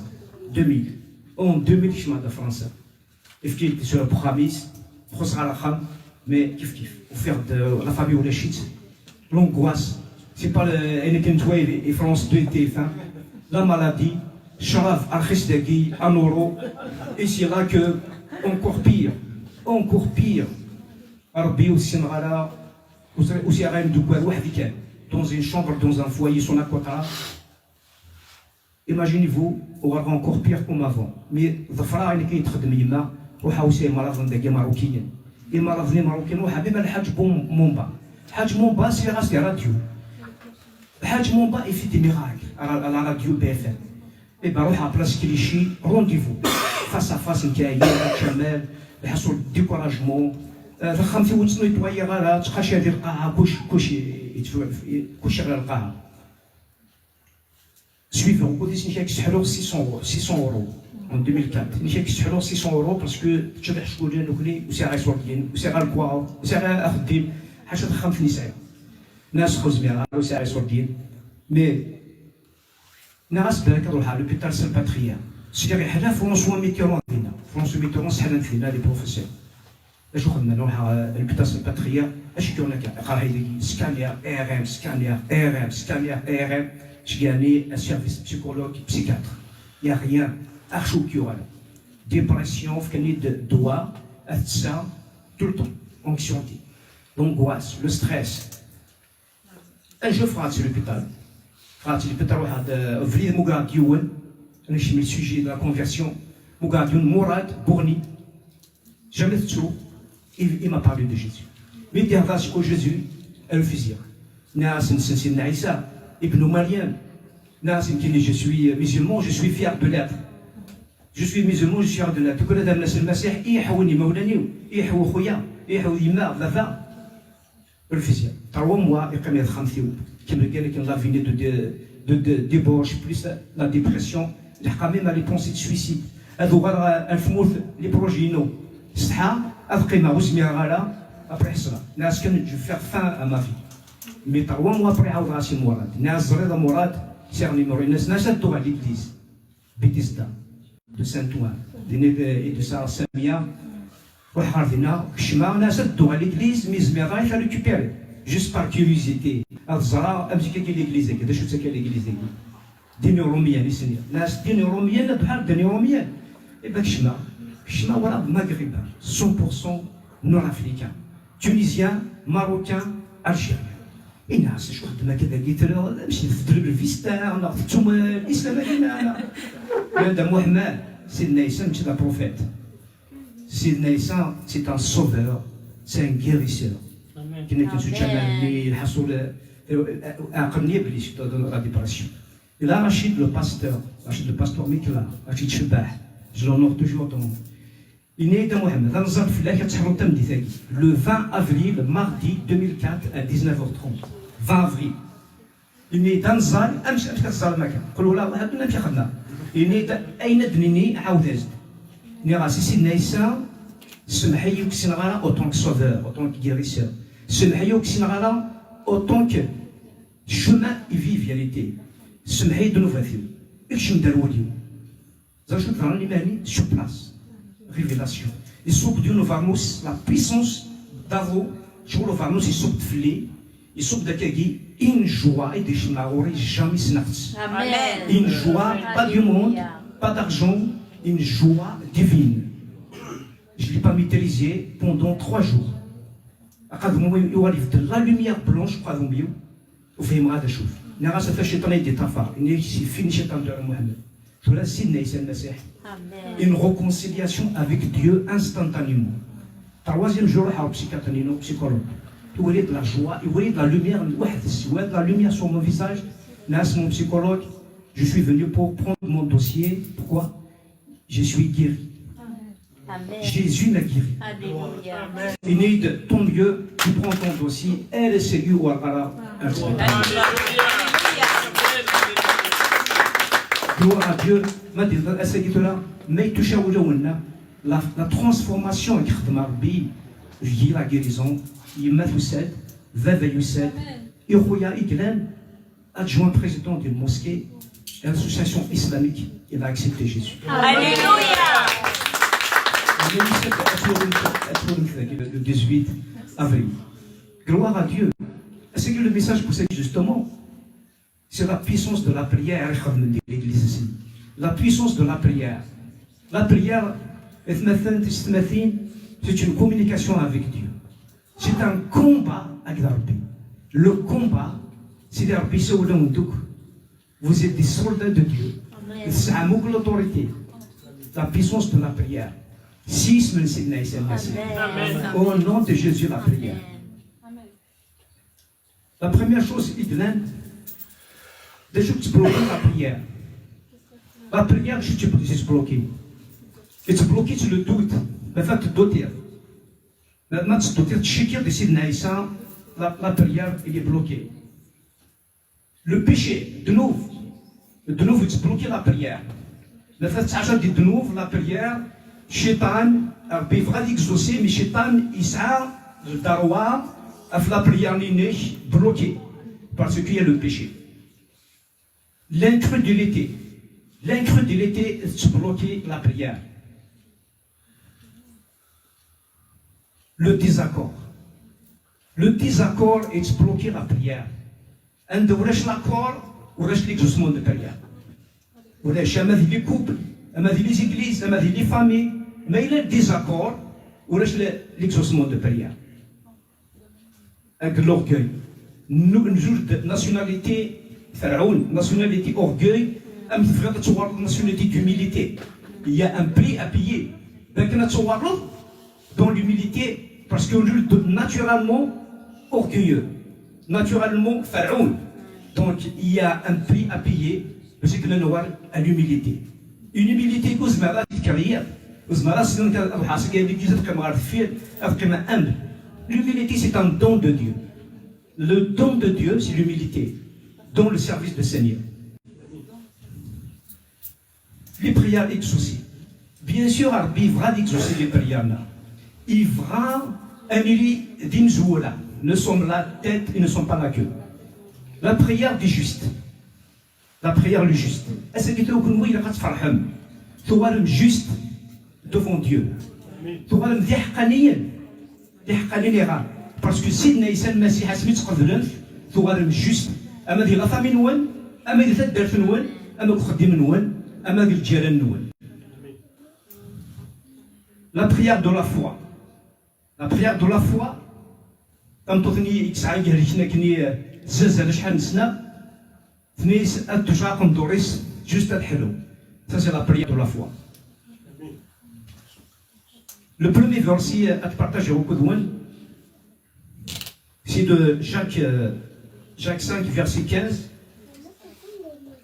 Speaker 5: 2000, en 2000, chemin de France. كيف sur le programme خسر على خام mais كيف وفير la famille ou les shit l'angoisse c'est pas le NK12 et France 2 TF1 la maladie شرف أرخص دقي un euro et c'est là que encore pire ربي والسنغالة وسي غير دوكوار واحد كان dans une chambre dans un foyer son aquatra. Imaginez-vous on va encore pire comme avant mais ظفرة اللي كيتخدم يما وحاوسي مرض داكي ماروكيين المرض ماروكيين وحبيب الحاج مومبا الحاج مومبا سي غاسي راديو الحاج مومبا يفي دي ميراكل على راديو بي اف ام اي با روح بلاص كليشي رونديفو فاس فاس نتاعي كمال يحصل ديكوراجمون فخمتي وتسنو يتويا غالا تقاشي هذه القاعه كلشي غير القاعه سويفون بوديس نحيك تحلو 600 اورو en 2004. Nous avons 600 € parce que je vais acheter un nouveau ou c'est un sourdier ou c'est un quoi ou c'est un ardim. Achète 5 nissan. Nas khozmira ou c'est un sourdier. Mais nas بالك نروح على l'hôpital Saint-Patria. C'est-à-dire حنا فرنسوا ميتيرون فينا. فرنسوا ميتيرون سحنا فينا لي بروفيسور. اش خدنا نروح على l'hôpital Saint-Patria. اش كنا قرايدي سكانير ام سكانير ام شجاني السيرفيس psychologue psychiatre. Il y a rien. Archoukiorale, dépression, de doigts, ça, tout le temps, anxiété, l'angoisse, le stress. Un jour, frère, l'hôpital. Frère, l'hôpital, on a vu Mougadiouan, on a mis le sujet de la conversion. Mougadiouan, Mourad, Bourni, jamais de tout, il m'a parlé de Jésus. Mais il y a un Jésus, elle le faisait. Nas, c'est Naïssa, Ibn Mariam. Nas, je suis musulman, je suis fier de l'être. Je suis musulman, je suis fier de l'être. Tu connais الناس المسيح يحوني مولاني يحو خويا يحو يما بابا الفيزياء 3 mois يقام يخمثيو كما قال لك لا فيني de débauche plus la dépression لحقا ميم لي بونسي de suicide هذو غير الفموت لي بروجينو صحا ابقينا وزمير غالا ابري حصله ناس كان جو فيغ فان ا ما في مي 3 mois ابري عاود راسي مراد ناس زريضه مراد سيرني موري ناس دو على ليغليز بيتيستا de Saint-Ouen, de Saint-Samia, on a deux à l'église, mais il a récupéré, juste par curiosité. Al-Zara, un petit peu l'église, qu'est-ce que c'est l'église? Des neuromiens, des neuromiens, des neuromiens. Et bien, Kishma, voilà, maghrébin, 100% nord-africain, tunisien, marocain, الجيريا الناس شو خدمه كذا قلت له مشي تضرب الفيستا ناخذ الاسلام هنا هذا محمد سيدنا عيسى ماشي دا بروفيت سيدنا عيسى سي ان سوفور سي ان غيريسور كنا كنسوتشا اللي الحصول عقلني بلي شفت لا ديبرسيون لا رشيد لو باستور ميكلا رشيد شباح je l'honore toujours ton nom. Il est de Mohamed. Dans un filet qui a le 20 avril, mardi 2004 à 19h30. 20 avril. Il est dans Zal, أمشي كتزال المكان. قولوا لا واحد نمشي خدنا. Il est أين دنيني عاودت. نراسي سيدنا عيسى سمحي وكسينغالا autant que sauveur, autant que guérisseur. سمحي وكسينغالا autant que chemin et vie vérité. سمحي دنوفاثيو. إكشم داروا اليوم. J'ajoute dans l'imani sur place. Révélation. Et sous Dieu nous vamos la puissance d'Avo, sur le vamos et sous Tflé, et sous Dakagi, une joie et des chemaori jamais snarts.
Speaker 6: Amen.
Speaker 5: Une joie, pas du monde, pas d'argent, une joie divine. Je ne l'ai pas maîtrisé pendant 3 jours. Il y a de la lumière blanche, pas de mieux, au fait, il y a des choses. Il y a des choses qui sont tafar. Il y a des choses qui finissent dans le Mohamed. Une réconciliation avec Dieu instantanément. 3e jour, psychologue. Il y a de la joie, il y a de la lumière, il y a de la lumière sur mon visage. Mon psychologue, je suis venu pour prendre mon dossier. Pourquoi? Je suis guéri.
Speaker 3: Amen.
Speaker 5: Jésus m'a guéri.
Speaker 3: Alléluia.
Speaker 5: Inid, ton Dieu, tu prends ton dossier, elle est sérieux ou alors. Gloire à Dieu, la transformation est la guérison, il m'a fait adjoint président d'une mosquée, l'association islamique, il a accepté Jésus.
Speaker 6: Alléluia.
Speaker 5: Le 18 avril. Gloire à Dieu. Est-ce que le message pour ça justement? C'est la puissance de la prière, l'église ici. La puissance de la prière. La prière, c'est une communication avec Dieu. C'est un combat avec Rabbi. Le combat, c'est Rabbi vous êtes des soldats de Dieu. C'est l'autorité. La puissance de la prière. Au nom de Jésus, la prière. La première chose, il dit déjà, tu bloques la prière. La prière, je suis bloqué. Et tu bloques sur le doute. Mais tu doutes. Maintenant, tu doutes. Tu sais qu'il décide naissant. La prière, il est bloquée. Le péché, de nouveau, tu bloques la prière. Maintenant, tu as dit de nouveau la prière. Shaitan, il va exaucer, mais Shaitan, il sert le darwa, la prière n'est bloquée. Parce qu'il y a le péché. L'incrédulité. L'incrédulité, c'est bloquer la prière. Le désaccord. Le désaccord est bloquer la prière. Un de l'accord, ou reste l'exaucement de prière. Ou reste les couples, les églises, les familles, mais il y a désaccord, ou reste l'exaucement de prière. Avec l'orgueil. Nous, nationalité, nationalité orgueil, nationalité d'humilité. Il y a un prix à payer. Dans l'humilité, parce qu'on est naturellement orgueilleux, naturellement pharaon. Donc il y a un prix à payer, parce que nous avons à l'humilité. Une humilité que vous avez carrière, vous avez l'humilité, c'est un don de Dieu. Le don de Dieu, c'est l'humilité, dans le service du Seigneur. Les prières exaucées. Bien sûr, il va exaucer les prières. Il va annuler d'Imzoula. Nous sommes la tête et ne sommes pas la queue. La prière du juste. La prière du juste. Est-ce que tu as le juste devant Dieu? Tu as le parce que si nous sommes Messie Hasmit Qadlan, tu as le juste. أما دي غفا من وين؟ أما دي تدرت من وين؟ أما تخدم من وين؟ أما دي الجيران من وين؟ La prière de la foi. La prière de la foi, تمطثني يتسعى كنا كني زلزال شحال سنة ثنيس التشاق مدوريس جوست الحلو. Ça c'est la prière de la foi. Le premier verset à te partager au Koudouane, c'est de Jacques 5, verset 15.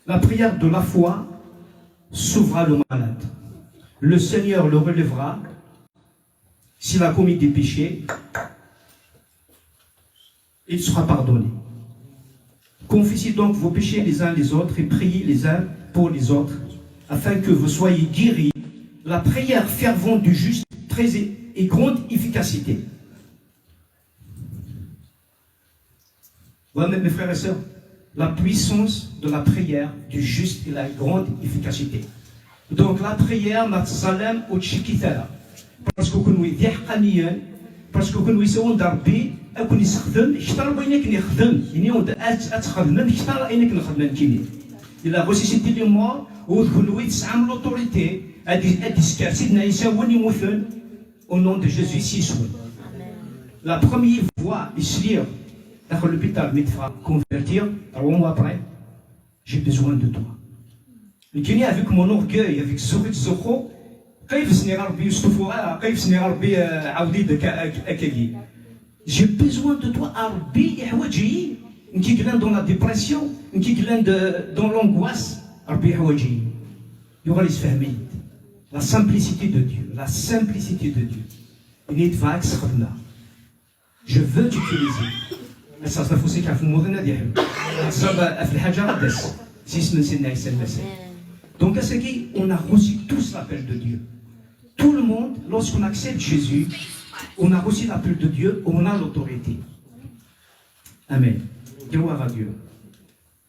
Speaker 5: La prière de la foi sauvera le malade. Le Seigneur le relèvera s'il a commis des péchés. Il sera pardonné. Confessez donc vos péchés les uns les autres et priez les uns pour les autres, afin que vous soyez guéris. La prière fervente du juste très et grande efficacité. Voilà, mes frères et sœurs, la puissance de la prière du juste et la grande efficacité. Donc la prière, matzalam ou tchikitala. Parce que nous y parce que nous y d'arbi, et nous y s'خدم, يشترى بينك نخدم، يعني on أتخدم، يشترى إنك نخدم كيني. Il a reçu cet élément où nous y sommes l'autorité, à discuter سيدنا عيسى وني مثل au nom de Jésus si soit. La première fois, Islir, dans l'hôpital, me fera convertir, 3 mois après, j'ai besoin de toi. Mais qui avec mon orgueil, avec ce que tu as كيف سني ربي يستفوها كيف سني ربي عاودي داك اكاكي جي بيزوان دو توا ربي يحوجي نكي كلان دون لا ديبرسيون نكي كلان دون لونغواس ربي يحوجي يغاليس فهمي لا سامبليسيتي دو ديو لا سامبليسيتي دو ديو نيت فاكس خدمه جو فو تيكيليزي اساس فوسيك عرف الموضوع هذا يحب صاب في الحاجه ردس سيس من سيدنا عيسى المسيح. Donc à ce qui on a reçu tous l'appel de Dieu. Tout le monde, lorsqu'on accepte Jésus, on a reçu l'appel de Dieu, on a l'autorité. Amen. Gloire à Dieu.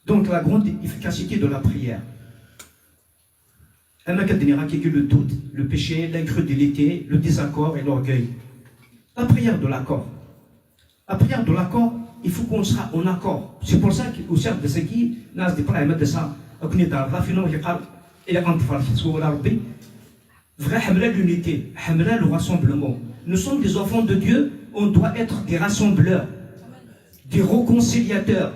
Speaker 5: Donc la grande efficacité de la prière. Elle n'a qu'à tenir à le doute, le péché, l'incrédulité, le désaccord et l'orgueil. La prière de l'accord. La prière de l'accord, il faut qu'on sera en accord. C'est pour ça qu'au sein de ce qui, nas des problèmes de ça, on est dans la finance, il est en train de vrai hamla l'unité, hamla le rassemblement. Nous sommes des enfants de Dieu, on doit être des rassembleurs, des réconciliateurs.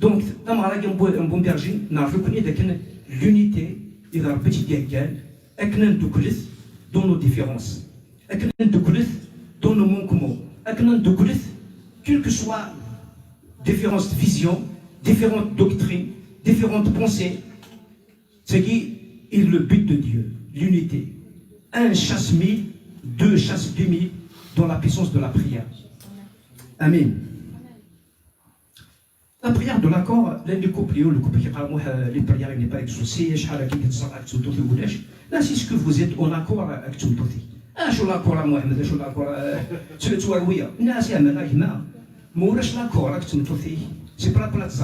Speaker 5: Donc, dans un bon berger, on a reconnu l'unité et la petite égale, dans nos différences, dans nos manquements, quelle que soit différentes visions, différentes doctrines, différentes pensées, ce qui est le but de Dieu, l'unité. 1 chasse 1000, 2 chasse 2000 dans la puissance de la prière. Amen. La prière de l'accord, le couple qui parle, les prières n'est pas exaucée, là c'est ce que vous êtes en accord avec tout le monde. Je suis l'accord à Mohamed, je suis l'accord à Tsuarouia. C'est l'accord avec tout le monde. C'est pas la place.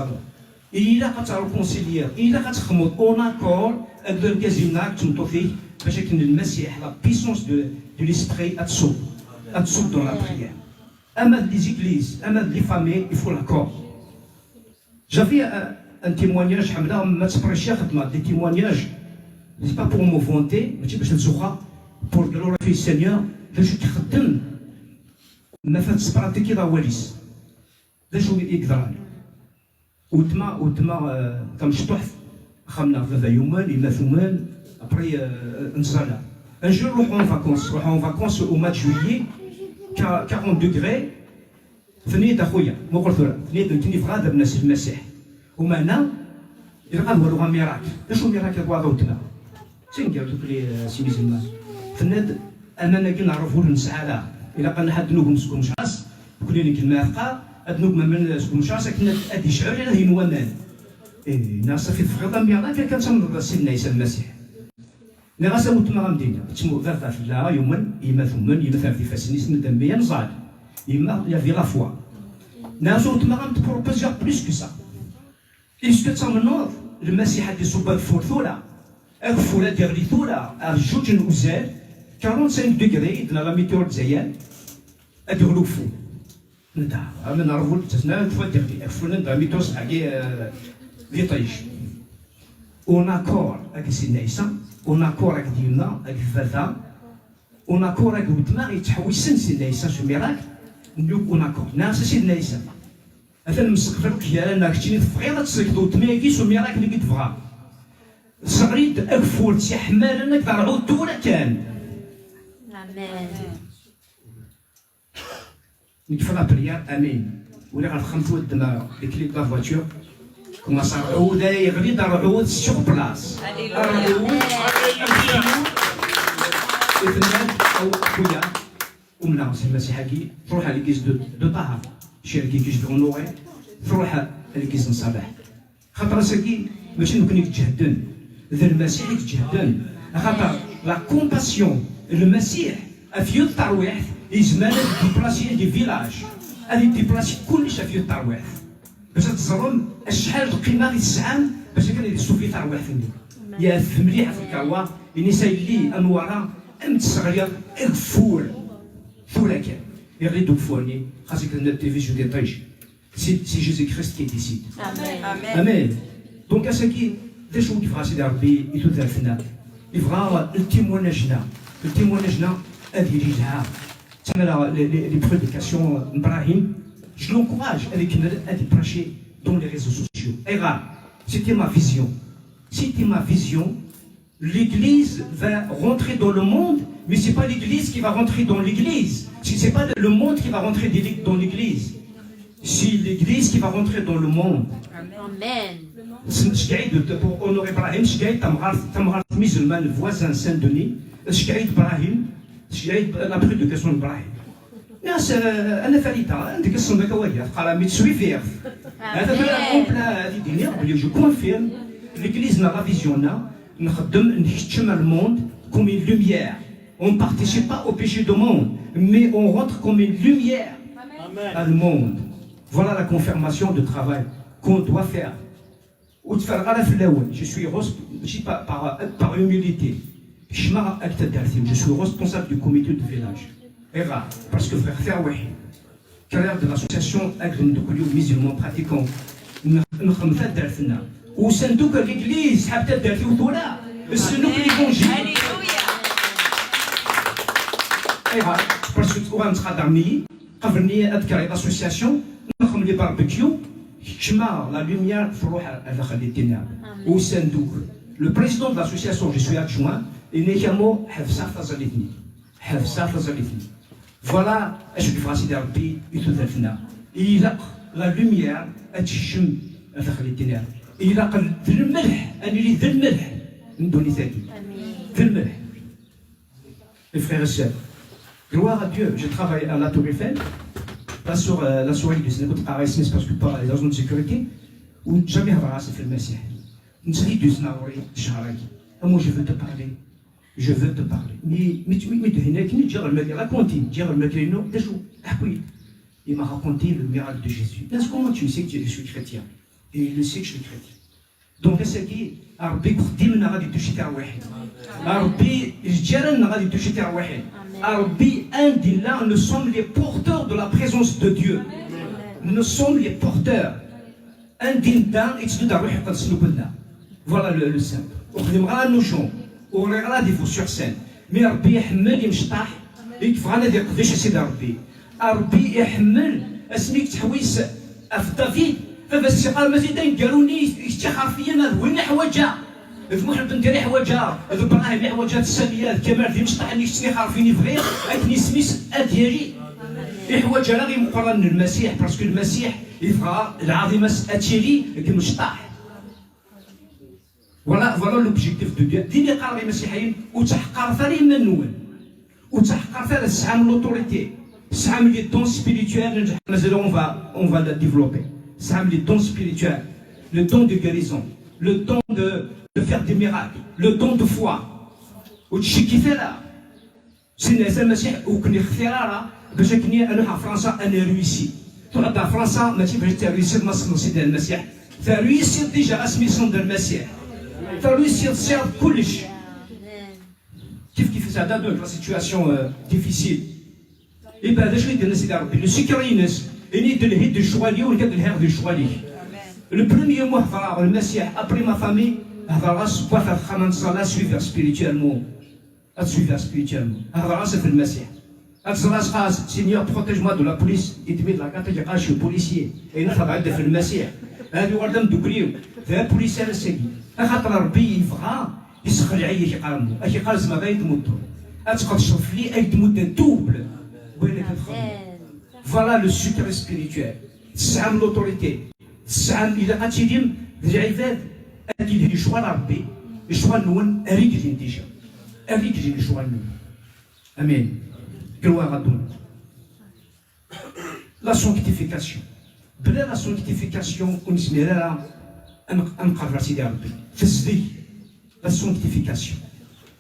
Speaker 5: Il a qu'à réconcilier, il a qu'à se remettre en accord avec le gazina que tu me fais, parce que le Messie a la puissance de l'esprit à dessous dans la prière. Amad les églises, amad les familles, il faut l'accord. J'avais un témoignage, des témoignages, c'est pas pour me vanter, mais pour glorifier le Seigneur, je suis très ما فاتش براتيكي راه واليس باش يقدر وتما كنشطح خمنا ثلاثة يومان إلا ثمان أبري نزرنا un jour نروحو en vacances au mois de juillet 40 degrés ثنيت أخويا مو قلت له ثنيت في غادر الناس المسيح ومعنا يلقى والو ميراكل اش هو ميراكل واضو تما سين قالت لي سي مزمان فناد اننا كي نعرفوا نسعى لها الا قلنا حد نوب مسكون شاس كل اللي كلمه ثقه ادنوب من سكون شاس كنا ادي شعور على هي نومان ناس في فقط ميراكل كان تمر سيدنا عيسى المسيح نغاسا متما غامدينا تسمو ذات لا يوما يما ثمن يما ثلاث فاسني سن دميا نزال يما يا في لا فوا ناسو تما غامتبروبوزير بلوس كو سا إيش كتمنوض المسيح اللي صوب الفورثولا الفورة ديال الثولا الجوج نوزال 45 ديغري دنا لا ميتيور دزايان ادغلو فو نتا انا نعرفو تسنا فوا ديغري الفورة دنا ميتيور صحاكي لي طيش اون اكور avec سيدنا عيسى اون اكور avec ديالنا avec فاتا اون اكور avec تما يتحوسن سيدنا عيسى في ميراك نوك وناكور ناس سيدنا عيسى مثلا مستقبل كيانا كتشيني تفغيض تسكتو تماكي سمي راك اللي كتبغى صغريت اكفول تي حمال انك ترعود دولا كان
Speaker 3: Amen.
Speaker 5: نكفى لا بريار امين ولا غنخمتو الدماغ لي كليب لا فواتور كما صار عوده يغلي دار عود سيغ بلاص الفنان او خويا ومنا سي المسيحاكي تروح على الكيس دو طهر شاركي كيش دو نوغي تروح الكيس نصباح خاطر ساكي ماشي ممكن يتجهدن ذا المسيح يتجهدن خاطر لا كومباسيون المسيح افيو الترويح يزمان ديبلاسي دي فيلاج هادي ديبلاسي كلش افيو الترويح باش تزرم شحال القيمه اللي تسعام باش كان يدسو في ترويح فيني يا مليح في الكوا اني سايلي انوارا ام تصغير اغفور فورا كان يغيدو فورني خاصك التلفزيون دي طيش سي جيسي كريست كي ديسيد
Speaker 3: Amen.
Speaker 5: امين دونك اساكي دا شو كيف سيدي ربي يتوثرفنا يبغى التيموناجنا هذه اللي جاها تسمى لي بريديكاسيون ابراهيم جو لونكوراج avec هذه براشي دون لي ريزو سوسيو اي غا c'était ma vision l'église va rentrer dans le monde mais c'est pas l'église qui va rentrer dans l'église c'est pas le monde qui va rentrer dans l'église c'est l'église qui va rentrer dans le monde
Speaker 3: Amen.
Speaker 5: شقعيد pour honorer Ibrahim شقعيد تمغار musulman voisin Saint-Denis شقعيد إبراهيم شقعيد la prédication d'Ibrahim ناس أنا فريدة عندك الصندوق واجد قال ميتسوي فيغ هذا بلا كومبلا هذه دينيا بلي جو كونفيرم l'église لا فيزيونا نخدم نحتشم الموند comme une lumière on ne participe pas au péché du monde mais on rentre comme une lumière dans le monde voilà la confirmation de travail qu'on doit faire je suis par humilité. Je suis responsable du comité de village. Parce que frère Ferweh, carrière de l'association Agrindokolio musulmans pratiquants, nous sommes fait d'Alfina. Ou c'est nous que l'église a peut-être d'Alfina. C'est nous que l'évangile. Parce que nous sommes d'amis, quand venir à l'association, nous sommes les barbecues. La lumière au Sandouk. Le président de l'association, je suis adjoint, et Nekamo Hafsa Fazalifni. Voilà, je suis facile d'arbi, et tout à fait. Il a la lumière, et Chim, il a le melh, et il est le melh, Indonésie. Les frères et sœurs, gloire à Dieu, je travaille à la Tour Eiffel. Pas sur la soirée du Sénégal, parce que par les agents de sécurité, où jamais on va se faire le Messie. Nous sommes du Sénégal, moi je veux te parler. Mais tu me raconté, il m'a raconté le miracle de Jésus. Comment tu sais que je suis chrétien? Et il le sait que je suis chrétien. Donc c'est qui Arbi Khdim غادي تمشي تاع واحد. Arbi الجيران غادي تمشي تاع واحد. Arbi Indila, nous sommes les porteurs de la présence de Dieu. Nous sommes les porteurs. Indinda يتسدد على روحي قد Voilà le simple. وخدمنا nos gens. ورغلا دي فو sur scène. مي ربي يحمل يمشطح يكفغنا ديال قداش سيدي ربي. ربي يحمل اسميك تحويس في دافيد فبس قال ما زيدين قالوني يستخاف فيا انا وين حواجه محمد بن ديري حواجه ذو ابراهيم حواجه الساميه كمال ديال مشطح اللي شتني خارفيني فغير عيطني سميس اديالي حواجه لا غير مقارن المسيح باسكو المسيح يفغى العظيمه اتيلي كمشطح فوالا لوبجيكتيف دو ديو ديني قال المسيحيين وتحقر ثاني منون وتحقر ثاني الساعه من لوتوريتي الساعه من لي دون سبيريتوال مازال on va la développer. Ça les dons spirituels, le don de guérison, le don de faire des miracles, le don de foi. وتشي كيف لا سيدنا المسيح وكن اختيارها باش كني انا فرنسا انا رويسي تروح فرنسا ماشي باش ترويسي مصر سيدنا المسيح ترويسي ديجا اسمي صند المسيح ترويسي تصير كلش كيف هذا دونك لا سيتواسيون ديفيسيل اي بعد اش يدير سيدي ربي لو سيكرينس إني دلهيد الشوالي ولقد الهير الشوالي. Le premier mois هضر المسيح après ma famille هضر صباح خمن صلاة suivre spirituellement. هضر في المسيح. Seigneur, protège-moi de la police. Il te met de la carte, je suis policier. Et il a fait le Messie. هذه ورده مدبريو فيها بوليسير الساقي خاطر ربي يفغى يسخر عليا كيقارمو كيقال زعما غير تموتو تبقى تشرف لي اي تموت دوبل وين كتخدم فوالا لو سوكر سبيريتوال تسعى من لوتوريتي تسعى الى قاتلين العباد اللي شغل ربي شغل نون رجلين ديجا رجلين شغل نون امين كلوا غادون لا سانكتيفيكاسيون بلا لا سانكتيفيكاسيون ونسمي لها نقرر سيدي ربي فزدي لا سانكتيفيكاسيون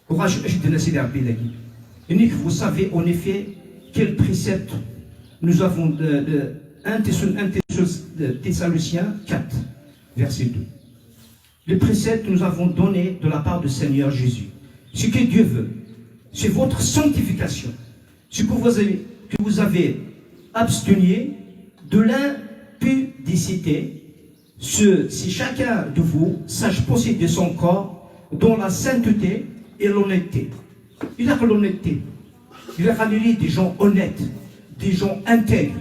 Speaker 5: وغاش اشدنا سيدي ربي لاكي انك vous savez en effet quel précepte nous avons de 1 Thessaloniciens 4 verset 2. Les préceptes que nous avons donnés de la part du Seigneur Jésus. Ce que Dieu veut, c'est votre sanctification. Ce que vous avez abstenu de l'impudicité, si chacun de vous sache posséder son corps dans la sainteté et l'honnêteté. Il a que l'honnêteté. Il a ramené des gens honnêtes, des gens intègres.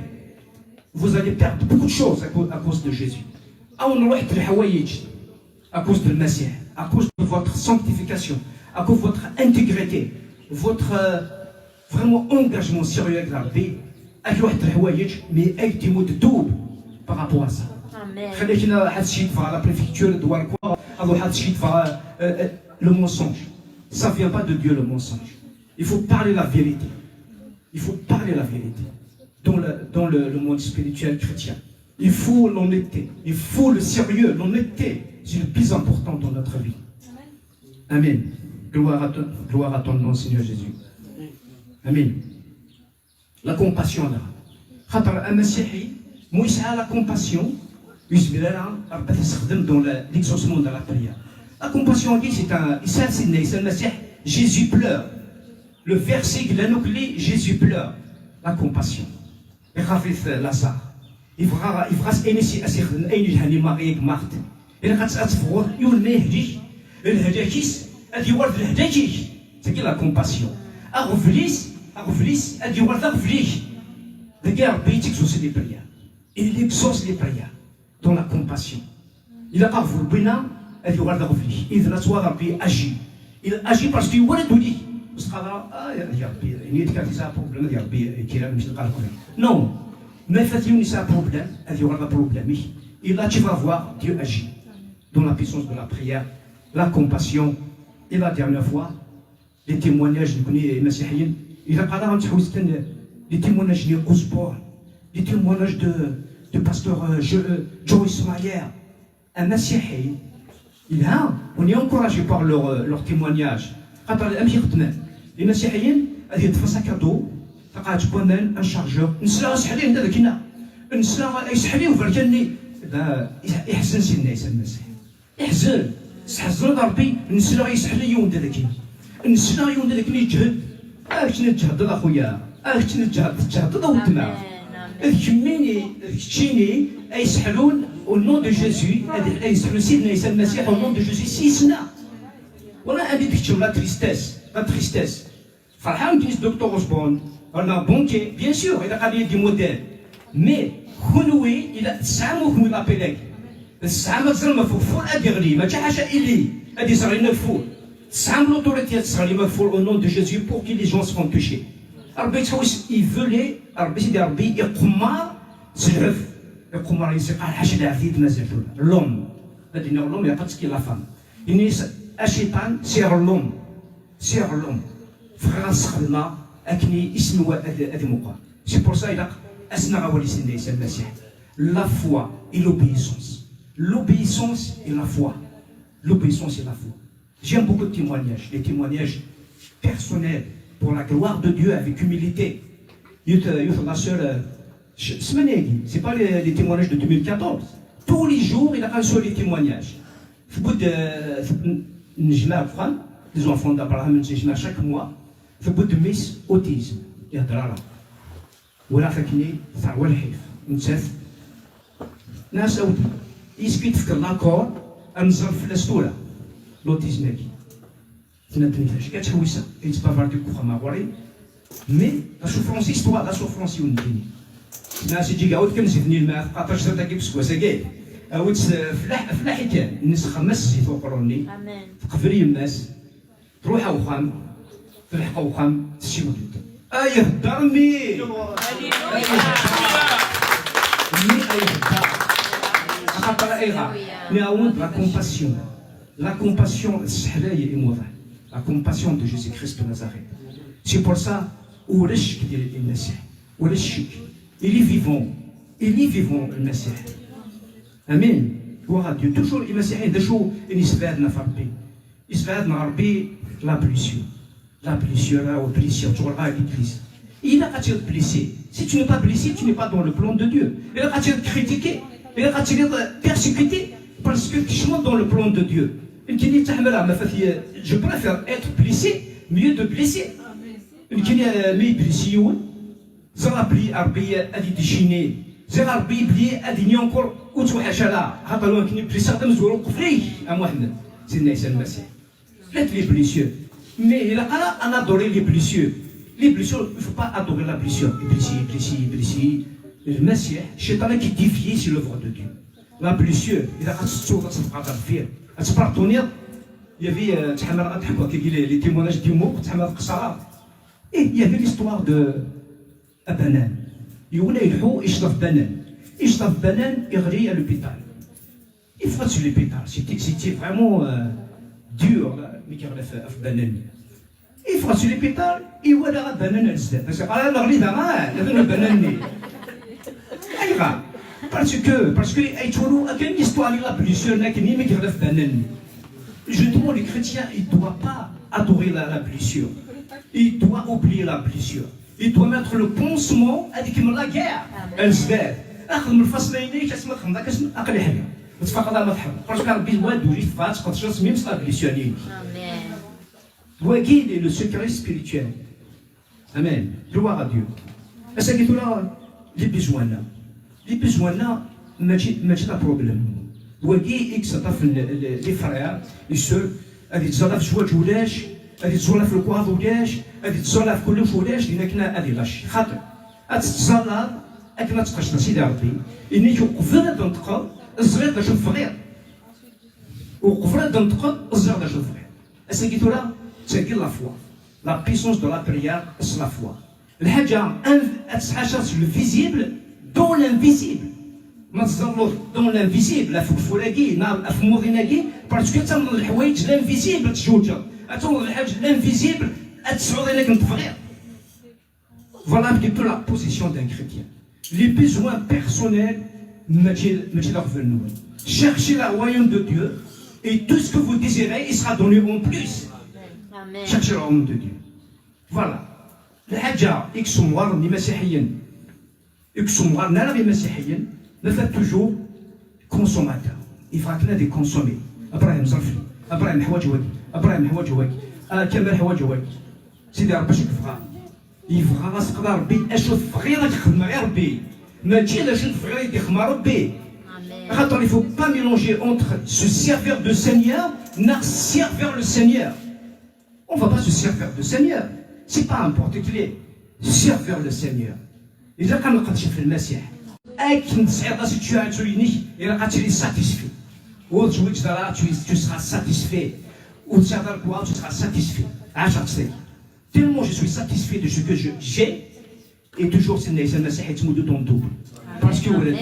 Speaker 5: Vous allez perdre beaucoup de choses à cause de Jésus. À cause de Messie, à cause de votre sanctification, à cause de votre intégrité, votre vraiment engagement sérieux avec la vie. Mais elle te moute double par rapport à ça. Le mensonge. Ça ne vient pas de Dieu, le mensonge. Il faut parler la vérité. Il faut parler la vérité dans le monde spirituel chrétien. Il faut l'honnêteté. Il faut le sérieux. L'honnêteté, c'est le plus important dans notre vie. Amen. Gloire à ton nom, Seigneur Jésus. Amen. La compassion là. خاطر المسيحي مو يسعى لا كومباسيون يسمي لها ربي تستخدم دون ليكسوسمون دو لا بريير. لا كومباسيون دي سي ان يسال سيدنا عيسى المسيح جيزي بلور. لو فيرسي قال له كلي جيزي بلور. لا كومباسيون. يخافث لاسار. يفغاس انسي اسيخدم اين جهني ماريك مارت. إلا كتفغور يون ما يهديش الهداكيس هادي ورد الهداكيش. تاكي لا كومباسيون. أغفليس هادي ورد أغفليش. Regarde, Rabbi exauce les prières. Il exauce les prières dans la compassion. Il a pas voulu bien, il y aura de reflets. Il a soit Rabbi agit. Il agit parce qu'il voit tout dit. Parce qu'il y a Rabbi, il y a un problème, il y a Rabbi qui est là. Non, mais faites-vous un problème, il y aura un problème. Et là, tu vas voir, Dieu agit dans la puissance de la prière, la compassion. Et la dernière fois, les témoignages, je connais les Messihiens, il a pas d'avoir les témoignages de Osborne, les témoignages de pasteur Joyce Meyer, un Messihi. On est encouragé par leur témoignage. Les Messihiens, ils font un sac à dos, un chargeur, une sera سحلين ده كنا، une sera يسحلين وفرجني، يحزن سيدنا عيسى المسيح، يحزن، سحزن ضربي، une sera يسحلين يوم ده كنا، une sera يوم ده كنا يجهد، شنو نجهد أخويا. شنو تجهد ضوتنا كميني يسحلون au nom de Jésus يسحلون سيدنا عيسى المسيح au nom de Jésus سيسنا ولا غادي تكتب لا تريستيس فرحان كيس دكتور اوسبون ولا بونكي بيان سور اذا قال يدي موديل مي خنوي الى تسعمو خنوي لابيليك تسعمو زعما فوق اديغلي ما حاجه الي هادي صغيرين فوق تسعمو لوتوريتي صغيرين مفول au nom de Jésus pour que les gens seront touchés. ربي تحوس يفولي ربي سيدي ربي يقمر زلف يقمر يسقى الحاجه العفيف مازال لوم هادي لوم يقتسكي لا فام يعني الشيطان سير لوم فراس خدمه اكني اسمه هذا موقع سي بور سا الى اسنا غولي سيدنا عيسى المسيح لا فوا et l'obéissance et la foi. J'aime beaucoup de témoignages, des témoignages personnels pour la gloire de Dieu avec humilité. La seule semaine, c'est pas les témoignages de 2014. Tous les jours, il a reçu les témoignages. في بود نجمع فخان les enfants d'Abraham نجمع chaque mois في بود ميس اوتيزم يهضر راه ولا فاكني ثروه الحيف نتاف ناس اودي يسكت في لاكور انزل في الاستوره لوتيزم هاكي تنادني فاش كتحويسه كيتبافاردي كوخا ماغوري Mais la souffrance, histoire, la souffrance, il y a une ناس يجي قاعد كنزيدني الماء 14 دقيقة بسكواسة كاع عاود فلاحي كان الناس خمس يتوقروني
Speaker 3: Amen.
Speaker 5: تقبل يماس تروح اوخام تلحق اوخام تشي ولد ايه الدار مي خاطر ايغا نعاود لا كومباسيون السحلايه يموضع لا كومباسيون دو جيسي كريست دو نازاريت سي بور سا ولا الشك ديال المسيح ولا الشك il est vivant المسيح امين gloire à Dieu toujours المسيحيين دا شو يستفادنا في ربي يستفادنا ربي لا بليسيور راه بليسيور تقول غير ليغليز il a qu'à te blesser si tu n'es pas blessé tu n'es pas dans le plan de Dieu il a qu'à te critiquer il a qu'à te persécuter parce que tu es dans le plan de Dieu je préfère être blessé mieux de blesser يمكن ما يبليسيون زرابلي ربي ادي ديشيني زرابلي بلي ادي نيونكور وتوحش لا هذا لو كني بليسا تمزور قفري محمد سيدنا عيسى المسيح فلات لي بليسيور مي الا قال انا ادوري لي بليسيور il faut pas adorer la blessure blessé المسيح الشيطان كيديفيي سي لوفر دو ديو لا بليسيور اذا غتستوض تبقى غفير تبارطونير يافي تحمل تحكوا كي لي تيموناج ديمو تحمل قصارات il y avait l'histoire de بنان يولا يلحو يشرب بنان يغري à l'hôpital il faut sur l'hôpital c'était vraiment dur ملي كيغري في بنان il faut sur l'hôpital يولا بنان الزاد parce que قال نغلي دابا بناني ايوا parce que ايتولو كاين l'histoire اللي لا بليسيور لكن ملي كيغري في بنان justement les chrétiens ils doivent pas adorer la blessure. Il doit oublier la blessure. Il doit mettre le pansement avec la guerre. الجداد اخدم الفصلين كاسمه خمضه كاسمه اقل حاجه وتفقد ما تحب باسكو ربي الواد وجي فات قد شرس ميم سا بليسيوني وكيل لو سيكري سبيريتوال امين gloire à Dieu اساليتو لا لي بيزوانا ماشي لا بروبليم وكي اكس طاف لي فرير لي سور غادي تزرف زواج ولاش غادي تزولا في الكواض ولاش غادي تزولا في كلش ولاش لان كنا غادي لاش خاطر غتتزلط اكنا تقشط سيدي ربي اني قفل تنطق الصغير باش الصغير وقفل تنطق الصغير باش الصغير اسكيتو لا تسكي لا فوا لا بيسونس دو لا بريير اس لا فوا الحاجه تحاشر لو فيزيبل دون لانفيزيبل ما تزرلوش دون لانفيزيبل لا فولاكي نا فموضيناكي باسكو تمن الحوايج لانفيزيبل تجوجا اتمن الحاجه لانفيزيبل تسعود لك نتفغير Voilà un petit peu la position d'un chrétien. Les besoins personnels, cherchez le royaume de Dieu et tout ce que vous désirez, il sera donné en plus.
Speaker 3: Amen.
Speaker 5: Cherchez le royaume de Dieu. Voilà. الحاجة إكسوموار اللي مسيحيين إكسوموار نرى المسيحيين نفات توجور كونسوماتور يفرقنا دي كونسومي إبراهيم زرفي إبراهيم حواج واكي كمال حواج واكي سيدي ربي شك فغا يفغا راسك ربي اشوف غير تخدم غير ربي ماشي لا شوف غير يخدم ربي خاطر il faut pas mélanger entre se servir de Seigneur et servir le Seigneur. On va pas se servir de Seigneur, c'est pas n'importe qui. Servir le Seigneur. إذا كان قد شاف المسيح أكن تصعد لا سيتواسيون إلا قاتلي ساتيسفي وتزوج دارا tu seras satisfait وتسافر كوا tu seras satisfait 10 سنين tellement je suis satisfait de ce que j'ai et toujours c'est le المسيح يتمود دون دوبل باسكو ولد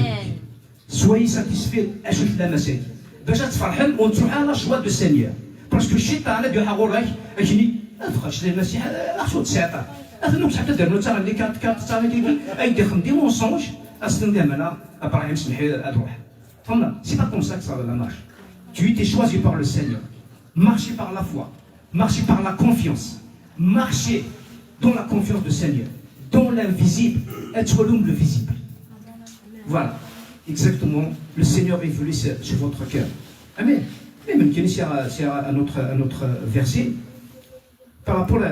Speaker 5: soyez satisfait أشوف لا مسيح باش تفرحن وتروح على شوا دو سينيور باسكو الشيطان اللي يحاول راك اجني افخش المسيح اخشو تسعطا اثنوك حتى درنا تاع اللي كانت تاع كي ايدي خندي مونسونج استنى انا ابراهيم سمحي اروح فهمنا سي با كوم سا كو لا مارش tu étais choisi par le Seigneur marchez par la foi marchez par la confiance marchez dans la confiance du Seigneur dans l'invisible être l'homme le visible voilà exactement le Seigneur est venu sur votre cœur amen. Et même qu'il y a un autre verset par rapport à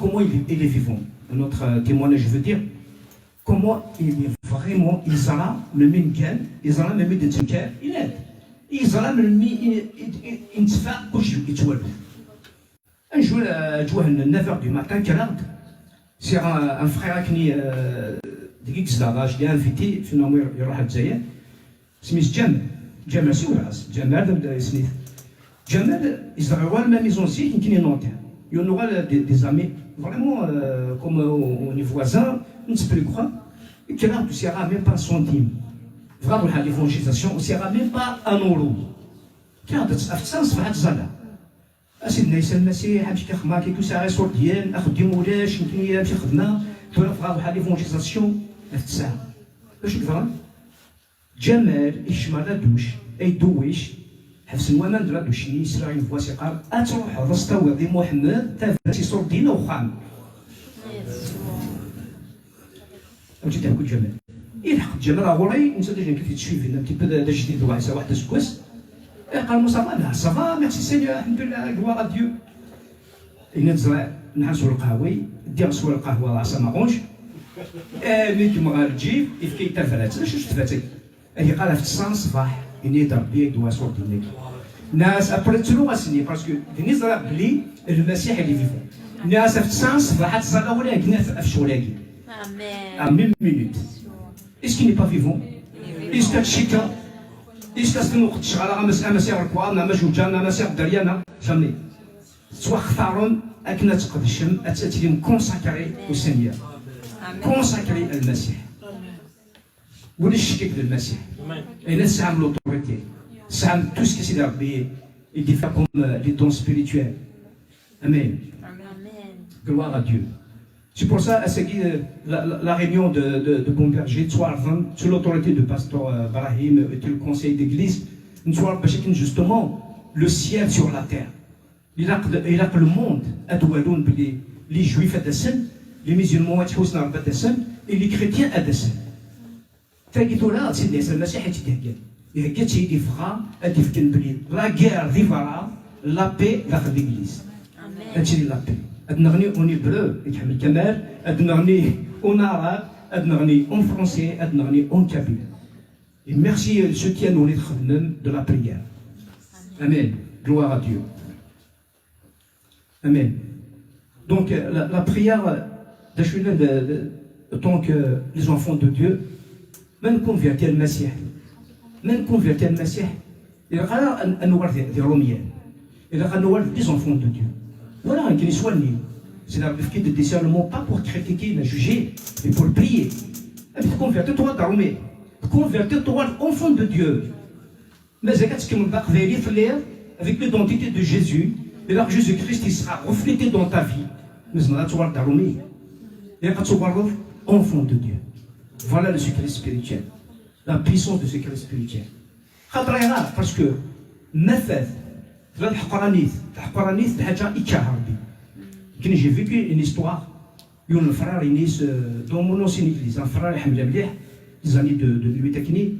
Speaker 5: comment il est vivant. Un autre témoignage, je veux dire, comment il est vraiment, Isala, le Minkan, Isala, le Minkan, il est. Isala, le Minkan, un jour, à 9h du matin, 40, سي ان فخير كني دقيق زلاغاش اللي انفيتي في نوم يروح الجزائر سميت جمال سي وراس جمال سميت جمال يزرعوا ما ميزون سي كني نوتير يونو غال دي زامي فريمون كوم اوني فوازان نسبريكوا كنا تو سيرا ميم با سنتيم فغابو الحال ليفونجيزاسيون سيرا ميم با ان اورو كانت افتسانس واحد زالا سيدنا عيسى المسيح امشي كخما كيكو ساعه صور ديال اخدم ولاش يمكن نمشي خدمه تونا فغابو الحال ليفونجيزاسيون افتسان باش كفران جمال يشمال دوش اي دويش حفص الوامان دلا دوشني يسرع ينفوا سيقار اتروح رستا وغدي محمد تافاسي صور دينا وخام وجي تاكل جمال يلحق جمال غوري انت ديجا كنتي تشوي فينا كي بدا جديد واحد سكوس قال مصطفى لا صافا ميرسي سينيور الحمد لله كوا ديو نزرع نحسوا القهوي دير سوا القهوه راسها ماغونش ملي كيما غتجي يفكي تفرات شنو تفاتك هي قالها في 9 الصباح اني ضرب بيك دوا صوت ديالك الناس ابريتلو غاسني باسكو ديني زرع بلي المسيح اللي فيفون الناس في 9 الصباح تصلى ولا كنا في شولاكي امين مينوت اسكي ني با فيفون اسكا تشيكا اسكا سكن وقت شغاله مسيح الكوار مسيح مسيح دريانا جامي سوا اختارون اكنا تقدشم اتاتيهم كونساكري وسنيا كونساكري المسيح ولا الشكيك للمسيح اين سام لوتوريتي سام تو سكي سيدي ربي يدي فيكم لي دون سبيريتويل امين gloire à Dieu. C'est pour ça, à ce qui la réunion de Bomberger, sous l'autorité de pasteur Brahim et le conseil d'église, nous sommes justement le ciel sur la terre. Il a que le monde, les juifs à Dessen, les musulmans à Dessen, et les chrétiens à Dessen. فقلتوا لا سيدنا عيسى المسيح يتهجد سيدي فغا اديفكن بلي لا غير فيفارا لا بي داخل ليغليز هادشي لا بي اد نغني اون هيبرو يتحمل كمال اد نغني اون عرب اد نغني اون فرونسي اد نغني اون كابيل et merci ceux qui nous خدمهم de la prière amen gloire à Dieu amen donc la prière tant que les enfants de Dieu ما نكون فيها المسيح ما نكون فيها المسيح إذا قال أن نورث دي روميان إذا قال نورث دي زونفون دو ديو ولا غنكون يسوالني سي لا بيفكي دو ديسيرنمون با بور كريتيكي لا جوجي مي بور بريي تكون فيها تطوال درومي تكون فيها تطوال اونفون دو ديو مازال كتكمل باق فيري في الليل avec l'identité de Jésus et là Jésus-Christ il sera reflété dans ta vie مازال تطوال درومي إذا كتطوال enfant de Dieu. Voilà le secret spirituel, la puissance du secret spirituel. Parce que مثل الحقرانيث حاجه إكاها ربي. كي j'ai vécu une histoire يون الفرار ينيس دون مون اونسين ايغليز الفرار يحمل مليح زاني دو لوي تكني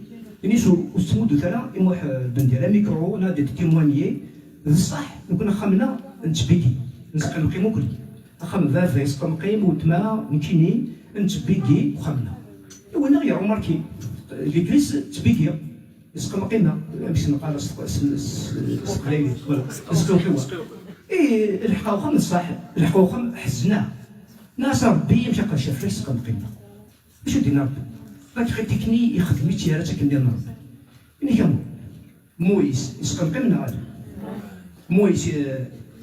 Speaker 5: ينيس وسمو ثلا يموح بندير ميكرو انا دي تيموانيي بصح كنا خمنا نتبيكي نسقي نقيمو كلي خم فافا يسقي نقيم وتما نكيني نتبيكي وخمنا وانا غير ماركي ليكليس تبيكي يسقي نقينا باش نقال سقلي ولا سقيو اي الحقاو خم صح الحقاو خم حزنا ناس ربي مشى قال شاف ليس كنقينا اش دينا ربي راك خديتني يخدمي تياراتك ندير ربي ملي كان مويس يسقنقينا هذا مويس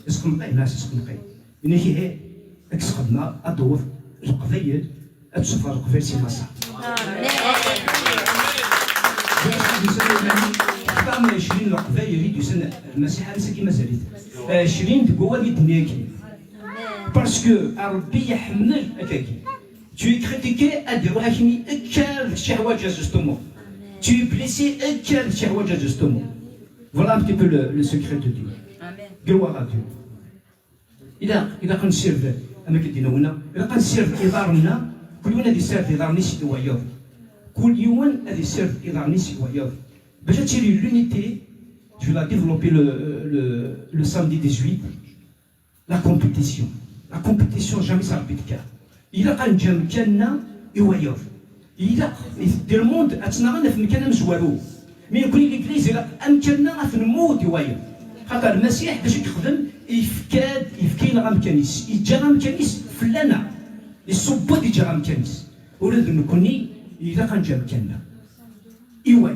Speaker 5: يسقنقي ناس يسقنقي ملي كي اكس خدنا ادور القضيه اتشوف القضيه سي مصر امين 20 القضيه يريد يسنى المسيح هذا كيما زالت 20 تقوى اللي الدنيا كي باسكو ربي يحمل هكاكي tu es critiqué ادير حاكمي اكل الشهوات جوستومون tu es blessé اكل الشهوات جوستومون voilà un petit peu le secret de Dieu gloire à Dieu اذا كنسير اما كدينا هنا اذا كنسير في دارنا كل يوم غادي يسير في دارني سي وياض كل يوم غادي يسير في دارني سي وياض باش تشري l'unité je vais la développer le samedi 18 la compétition jamais ça répète cas إلا قال جام كنا يوير إلا دير الموند أتناغنا في مكان مزوالو مي يكون الإنجليز إلا أمكننا في الموت يوير خاطر المسيح باش يخدم يفكينا غا مكانيس يجا غا مكانيس فلانا يصبوا ديجا غامكانيس ولاد نكوني إذا كان جا مكاننا إيوا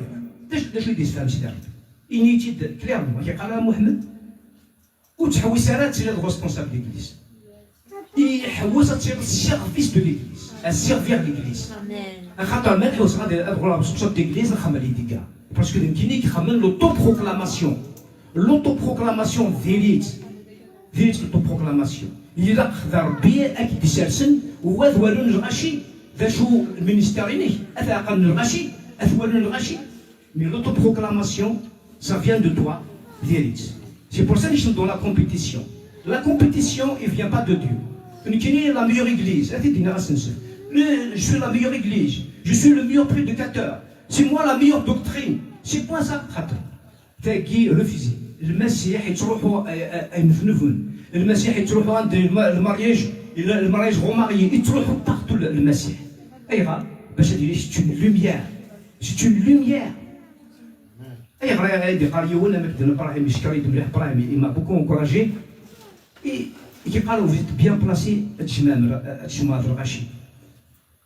Speaker 5: داش اللي يسفهم سيدي ربي إنيتي كليرمون كيقال محمد وتحوس على تيري ريسبونسابل ليغليز يحوس تيري السيرفيس دو ليغليز السيرفير ليغليز خاطر ما نحوس غادي ادخل ريسبونسابل ليغليز نخمم لي ديكا باسكو يمكنني كيخمم لوطو بروكلاماسيون ديريت لوطو بروكلاماسيون إلا خذا ربي أكيد يسرسن وذوالو نغاشي ذا شو المينيستيريني أثاقا نغاشي أثوالو نغاشي مي l'autoproclamation ça vient de toi vérité. C'est pour ça que je suis dans la compétition. La compétition il vient pas de Dieu. Qui est la meilleure église? Je suis la meilleure église. Je suis le meilleur prédicateur. C'est moi la meilleure doctrine. C'est quoi ça? تاكي رفيزي المسيح يتروحوا ينفنفون المسيح يتروحوا عند المارياج غوماريي يتروحوا بارتو المسيح ايغا باش هادي سي اون لوميير ايغا هادي قال يونا مكدن ابراهيم يشكر يد مليح ابراهيم ما بوكو انكوراجي كيقالوا فيت بيان بلاسي هادشي الغاشي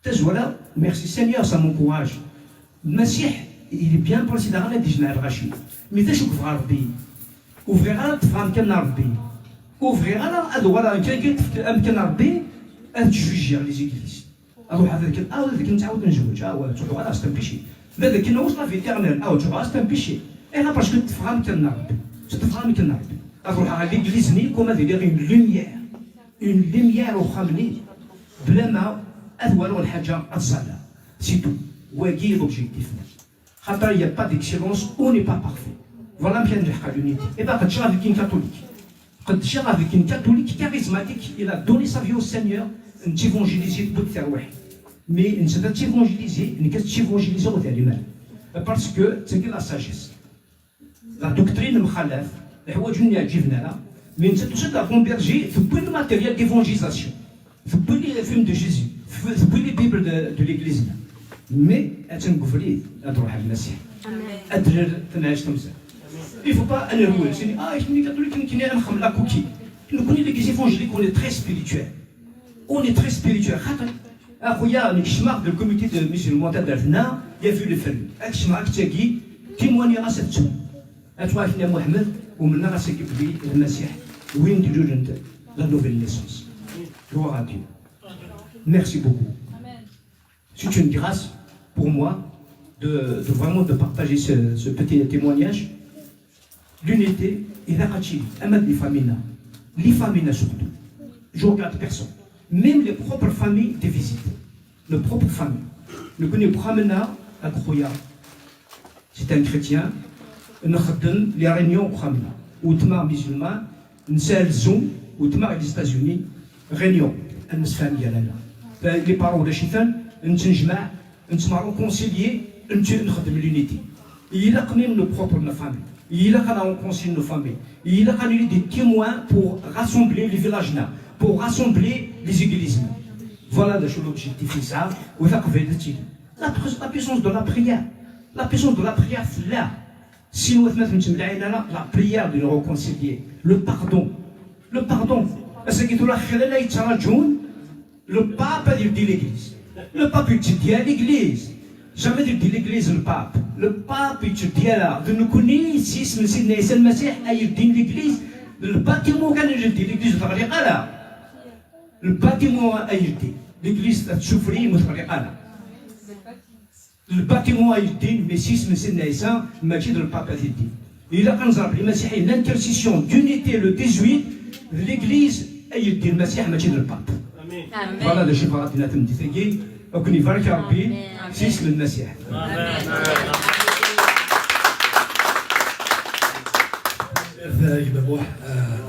Speaker 5: تزولا ميرسي سينيور سا مونكوراج المسيح il est bien placé dans la dîner الغاشي مي تاش وقف ربي وفيغا تفهم كان ربي وفيغا ادوار كان امكن ربي تجوجي لي زيكليس اروح هذاك هذاك نتعاود نزوج تروح على ستامبيشي هذاك كنا وصلنا في ايترنال تروح على ستامبيشي انا باسكو تفهم كان ربي تفهم كان ربي اروح على ليغليز ني كوم هذه اون لوميير وخامني بلا ما ادوار الحاجه الصلاه سي تو واكي لوبجيكتيف خاطر il n'y a pas d'excellence, on n'est pas parfait. Voilà bien la l'unité. Et bien, quand je suis avec une catholique, quand je suis avec une catholique charismatique, il a donné sa vie au Seigneur, on évangéliser tout le faire. Mais on ne peut évangéliser, on ne peut évangéliser au terme. Parce que c'est que la sagesse. La doctrine mkhalaf, les rois du Niagivna, mais on ne peut converger tout le matériel d'évangélisation, tout les films de Jésus, tout les Bibles de l'Église. Mais تنقفلي تروح المسيح ادرر تنعيش تمزح il faut pas aller rouler c'est كني كاتوليك كني نخمم لا كوكي كوني لي évangéliques on est très spirituel خاطر اخويا نكشماق دو الكوميتي دو مسلمون تاع درنا يا في لو فيلم اكشماق تاكي تيموني غاساتو اتواك يا محمد ومنا غاسكب لي المسيح وين تجوج انت لا نوفيل نيسونس gloire à Dieu merci beaucoup. C'est une grâce pour moi de vraiment de partager ce petit témoignage. L'unité et la rachid, les familles surtout. Je regarde personne. Même les propres familles des visites. Les propres familles. Nous connaissons Bramena à Groya. C'est un chrétien. Nous avons les réunions Bramena. Ou Tmar musulman, une seule Zoom, ou Tmar des États-Unis, réunion. Une famille là. Les parents de Chitan, نتنجمع نتسمع كونسيليي نخدم لونيتي الا قمنا نو بروبر نا فامي الا كان كونسيل نو فامي الا كان لي دي تيموان بور راسومبلي لي فيلاجنا بور راسومبلي لي زيغليزم فوالا دا شو لوبجيكتيف نتاع وثق في هادشي لا بيسونس دو لا بريير لا بيسونس دو لا بريير لا سينو ثمات متملعين لا بريير دو ريكونسيليي لو باردون اسكيتو لا خلال يتراجعون لو بابا ديال ليغليز. Le pape étudie à l'église. Jamais de dire l'église le pape. Le pape étudie là. De nous connaître si c'est le Messie a dit l'église. Le bâtiment quand je dis l'église je travaille là. Le bâtiment a dit l'église a souffert je travaille là. Le bâtiment a dit mais si c'est le Messie le pape a dit. Il a quand le Messie l'intercession d'unité le 18 l'église a dit le Messie le pape. Voilà le chiffre de la تمديثي وكن يبارك ربي في اسم المسيح.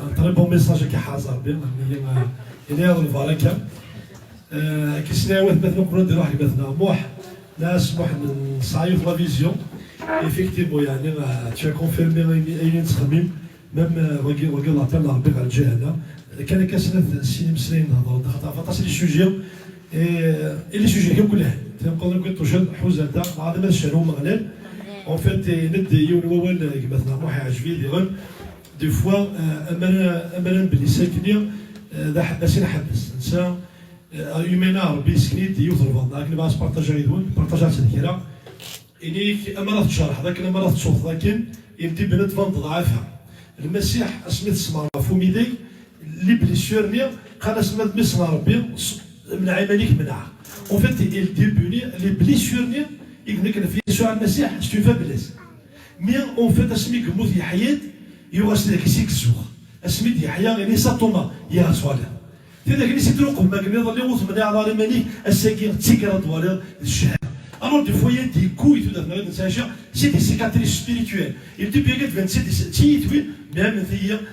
Speaker 2: Un très bon message qui حاضر بهم يعني هذا البركة كيسنا واحد مثلا نقولوا نديروا واحد مثلا موح ناس موح من صايف لا فيزيون effectivement يعني tu as confirmé أين تخمم même regarde l'appel à ربي على الجهة هنا كان كاسنا السينما مسلين هضروا خاطر فاطاس لي سوجي et les sujets كلهم تنقدر نقول توجد حوزه هذا ما شنو مغلل en fait ندي يقول مثلا موح عجبي ديال دي فوا امانا بلي ساكنين ذا حبسين حبس انسان يمينا ربي سكنيت يوث الفضل لكن باش بارطاجا يدون بارطاجا تذكره إليك أمارة تشرح ذاك الأمارة تشوف لكن يبدي بنت فان ضعفها المسيح اسمه تسمع فوميدي لي بليسيورني قال اسمه مسمع ربي من عمليك منعها en fait il début les blessures يقول لك في يسوع المسيح c'est une faiblesse mais en fait اسمي كموت يحيى يوصل لك سيك الزوخ اسمي يحيى يعني ساتوما يا صالح تذاك اللي سيتروق ما كان يضل يوث من على الملك الساكن تيكرا دوالر الشهر alors des fois il y a des coups et tout ça c'est des cicatrices spirituelles il te peut-être 27 même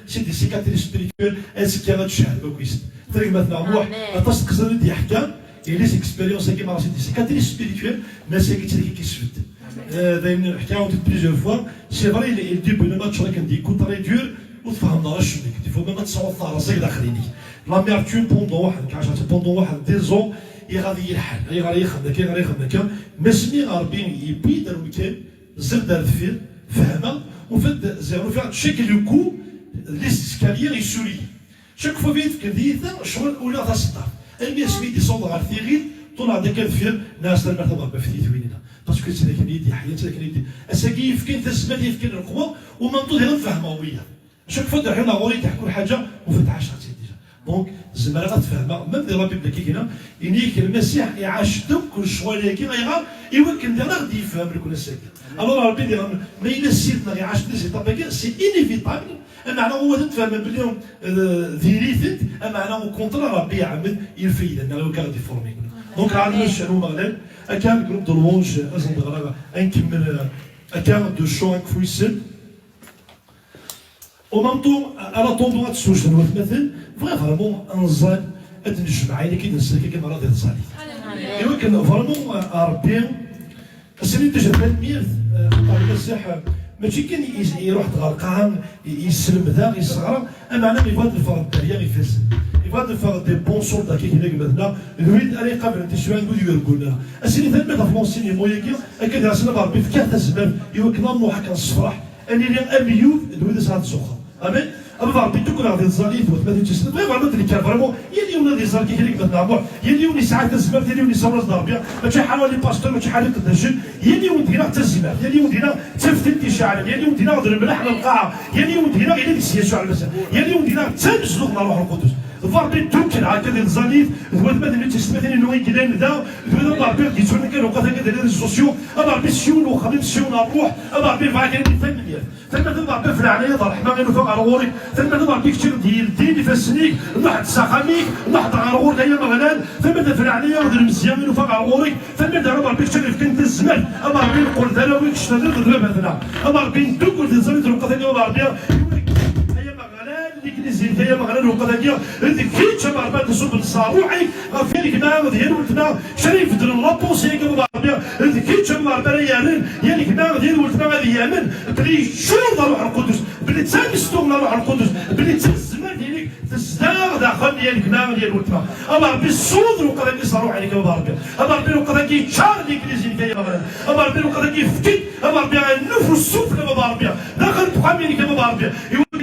Speaker 2: c'est des cicatrices spirituelles est-ce qu'il y a الشهر بكويس طيب مثلا روح تصدق دي احكام et les expériences qui marchent des cicatrices spirituelles mais c'est qui se fait دايما حكاو plusieurs fois c'est vrai il dit que le match là كان دي كنت très dur وتفهمنا اش il faut même تصور راسك داخليني l'amertume pendant واحد كعشات pendant واحد des ans يغادي يحل يغادي يخدم مسمي ربي يبيد المكان زرد الفيل فهمه وفد زيرو فيها شيك لو كو ليسكاليير يسوري chaque fois vite que dit شغل ولا تصدر المي اسمي ديسوندر على الثيغيل طلع داك الفيل ناس المرتبه بفتيت ويننا باسكو سي داك اللي يدي حياه داك اللي يدي اساكي يفكن تسمى يفكن القوه ومنطوط هنا نفهمها وياه شاك فوا حنا غوري تحكوا حاجه وفتح 10 ديجا دونك زعما غتفهمها ميم دي ربي بلا كي كاينه انيك المسيح يعاش دوك كل شويه كي غيغا يمكن دير غادي يفهم لك ولا ساكن الوغ ربي دير ما الا سيدنا يعاش دي زيتاب سي انيفيتابل معنى هو تفهم بلي فيريثت معنى او كونترا ربي يعمل يفيد انا لو كان ديفورمي دونك عندنا الشنو مغلب كان جروب دو لونج ازن دغرا نكمل كان دو شو كفويسل او مام طون على طون دوات سوش مثلا فريمون انزال هاد الجماعه اللي كيدنسلك كيما راه ديال ايوا كان فريمون ربي السنين تجربه ميرث المسيح ماشي كان يروح تغرقها يسلم ذا يصغر معناه يفاد الفرد الدريا يفاز يفاد الفرد دي بون سولدا كي هناك مثلا نريد ان يقابل انت شويه نقول يقولنا السنين ثاني في لونسيني مويكي هكذا عسنا بربي في كاع الزمان يوكلنا نوحك نصفرح اني لي اميو دويد ساعات سخر امين أما ربي تكون غادي تزاليت وثلاثة جسد فريمون اللي كان فريمون يليون هذه زال كي هذيك مثلا يليون ساعات الزمان يليون يصور ضربيه ماشي حوالي باستور ماشي حالي قداشين يليون دينا حتى الزمان يليون دينا تفتت شعر يليون دينا غادي الملح على القاعه يليون دينا غير يسيا على المساء يليون دينا تنزلوا روح القدس فربي توكل هكذا الزاليت ذوات مثلا اللي تسمعني انه يكدان ذا ذوات ربي كيتسولنا كانوا وقت هكذا لي ريزو سوسيو ربي سيون وخلي سيون الروح ربي فاك كاين ثمانيه ثم ربي في العنايه الرحمه غير فوق على غوري ثم ربي كثير ديال ديني فاسنيك واحد ساخاميك واحد غرور هي مغلال ثم في العنايه ودير مزيان من فوق على غوري ثم ربي كثير في كنت الزمان ربي نقول ذا ويك شتدر مثلا ربي ندوك الزاليت وقت هكذا ربي الانجليزي هي مغرب وقداكيا هذيك كي تشبع بعد صوب الصاروعي غافيك ما ديال ولدنا شريف در لابونسي كما بعربيا هذيك كي تشبع بريان يالك ما ديال ولدنا غادي يامن بلي شنو روح القدس بلي تنستونا روح القدس بلي تزمان ديالك تزداد داخل ديالك ما ديال ولدنا اما ربي الصوت وقداكي صاروعي عليك بعربيا اما ربي وقداكي تشار الانجليزي كي مغرب اما ربي وقداكي فكيت اما ربي النفس الصوت كما بعربيا داخل تقاميني كما بعربيا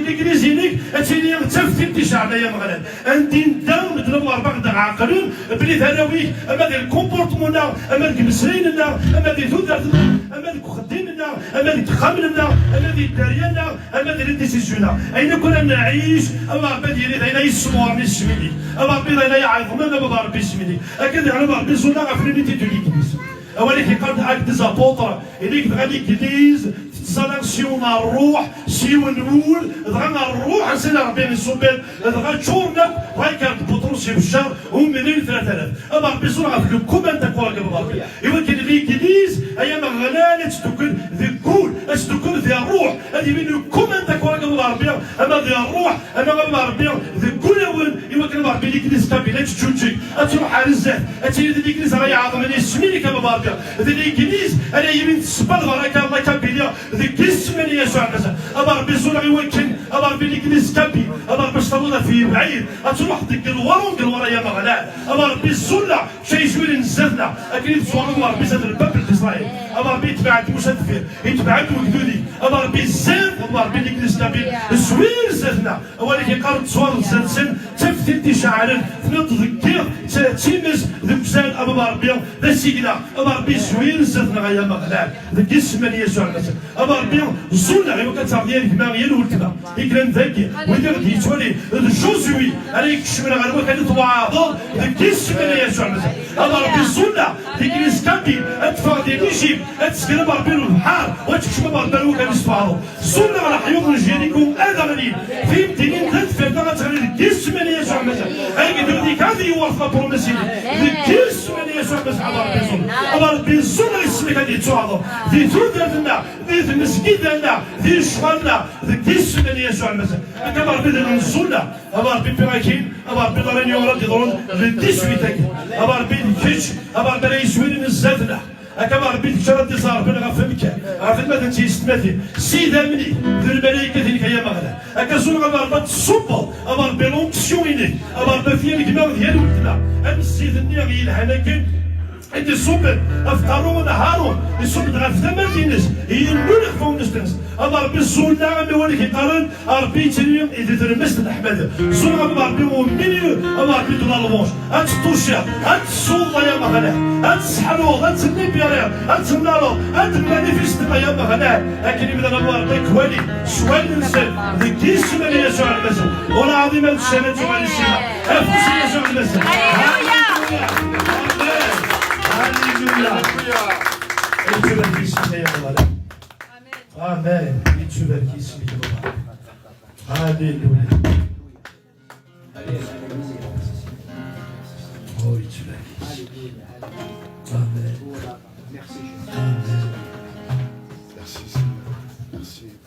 Speaker 2: الانجليزي ليك اتيني تفتي شعب يا مغرب انت نداو نضرب اربع دغ عقلون بلي ثانوي اما ديال الكومبورتمون اما ديك مسريننا اما ديال ثودرتنا اما ديك خديمنا اما ديك خاملنا اما ديك داريانا اما ديال ديسيزيونا اين كنا نعيش اما ربي ديالي اين يسمور من سميلي اما ربي اين يعظم انا ما ربي سميلي هكذا على ربي زونا غفرينيتي دو ليكليز ولكن قال هاك ديزابوطر اليك غادي ليكليز تسالكسيون الروح سيون نقول دغا الروح نسينا ربي نصوبل دغا تشورنا رايكارد بطرس في الشهر ومنين 3000 اما ربي زرع في الكومان تاع ربي يمكن ليكليز ايام غلالة تكون ذي كول تكون ذي الروح هذه من الكومان تاع ربي اما ذي الروح اما ربي ذي كل اول يمكن ربي ليكليز كابيلات تشوجي تروح على الزهر اتي ليكليز راهي عظمه اسمي كما ربي ذي ليكليز انا يمين تسبل راك الله كابيليا ذيك السمانية يسوع المسيح أما ربي زولا يوكل أما ربي الإنجليز كابي أما ربي شطرونا في بعيد أتروح ديك الورون الورا يا مغلال أما ربي زولا شي شوي نزلنا أكيد تصوروا ربي زاد الباب اسرائيل ابا ربي تبعت موسى الدفير يتبعت وجدودي ابا ربي الزاد ابا ربي اللي جلسنا به زوير زادنا ولكن قرب تصور زاد سن تفتي شعرا تنط ذكير تيمز ذك زاد ابا ربي ذا سيدنا ابا ربي زوير زادنا غيا مغلال ذك اسم يسوع المسيح ابا ربي زولنا غير كتعرف ديالك ما غير ولتنا يكلم ذاكي ويدير غادي يتولي جوزوي عليك شمنا غير وكان تواعظ ذك اسم يسوع المسيح ابا ربي زولنا ذيك الاسكابي اتفاق ديال الجيب اتسكر بربي البحر وتكشف بربي وكان يصفعوا زولنا على حيوط رجالكم هذا غادي في مدينين ثلاث فردا غتغني ذك اسم يسوع المسيح هاي ديك هذه يوافق بروميسي ذك اسم يسوع المسيح ابا ربي زولنا اسمك غادي تعظم ذي ثودنا ذي المسجد لنا ذي شغلنا ذك اسم يسوع المسيح ابا ربي نزولنا ابا ربي براكين ابا ربي ضرني ورد يضرون ذي سويتك ابا ربي كيتش ابا ربي يسويني نزادنا أكما ربي تكشر دي صار بنا غفمك عرفت ماذا تيستماتي سيدا مني ذي الملائكة ذيك هي مغلا أكازون غابا ربا تصبر أما ربي لونكسيونيني أما ربي فيها الكمام ديال ولدنا أم السيد النيغ يلحناكن عندي صبر أفطرون هارون يصبر غير في ثمانينس ينبون يخفون نستنس أما ربي الزولنا غامي وليك يقارن ربي تريم إذا ترمست الأحمد زول غامي ربي ومنيو أما ربي دولا الوانش هاد الطوشة هاد الصوضة يا مغلا هاد السحروض هاد النبيارير هاد النارو هاد المانيفيست يا مغلا لكن يبدا ربي كوالي شوال نسل ذيك اسم يسوع المسيح ولا عظيم هاد الشهادة وغادي السماء أفوس يسوع المسيح هاليلويا يتبارك اسمك يا مولانا آمين يتبارك اسمك يا مولانا هاليلويا أو يتبارك اسمك آمين آمين
Speaker 4: Merci Seigneur. Merci.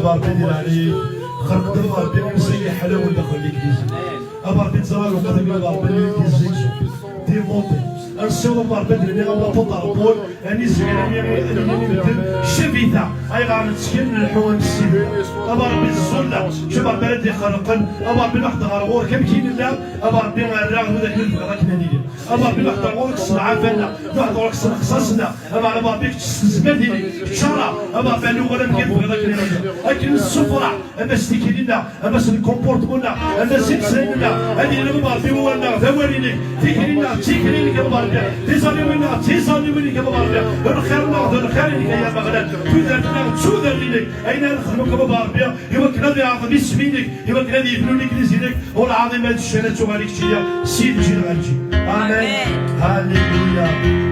Speaker 2: ربي يدير عليك خرق دم ربي يمسي حلاوة داخل الكنيسة ربي تزرع وقدم ربي يزيزو دير موطي السوا ربي درني غنبطو طربول اني زغيراني مثل شبيثة اي غنتسكن الحوان السيد ربي الزلة شوف ربي ردي خرقن ربي واحد غرغور كم كاين لا ربي غنراغ وداك الفقرة كنانية ربي واحد غرغور كسر عافانا واحد غرغور كسر خصاصنا ربي كتزبدلي شرع ربي لو غير مكان فقرة كنانية لكن السفرة اما ستيكينا اما الكومبورتمون اما سيكسينا هذه ربي هو ثواني تيكرينا تيكريني ربي تيزاليوينا تيزاليويني ربي الخير ناخذ الخير اللي يا مغلال تودر ليك اين نخدمك ربي يمكن هذا يعظم اسمينك يمكن هذا يفلوني كنيزينك والعظيم هذه الشهادة وغاليك تجي سيد جيل غالجي امين هاليلويا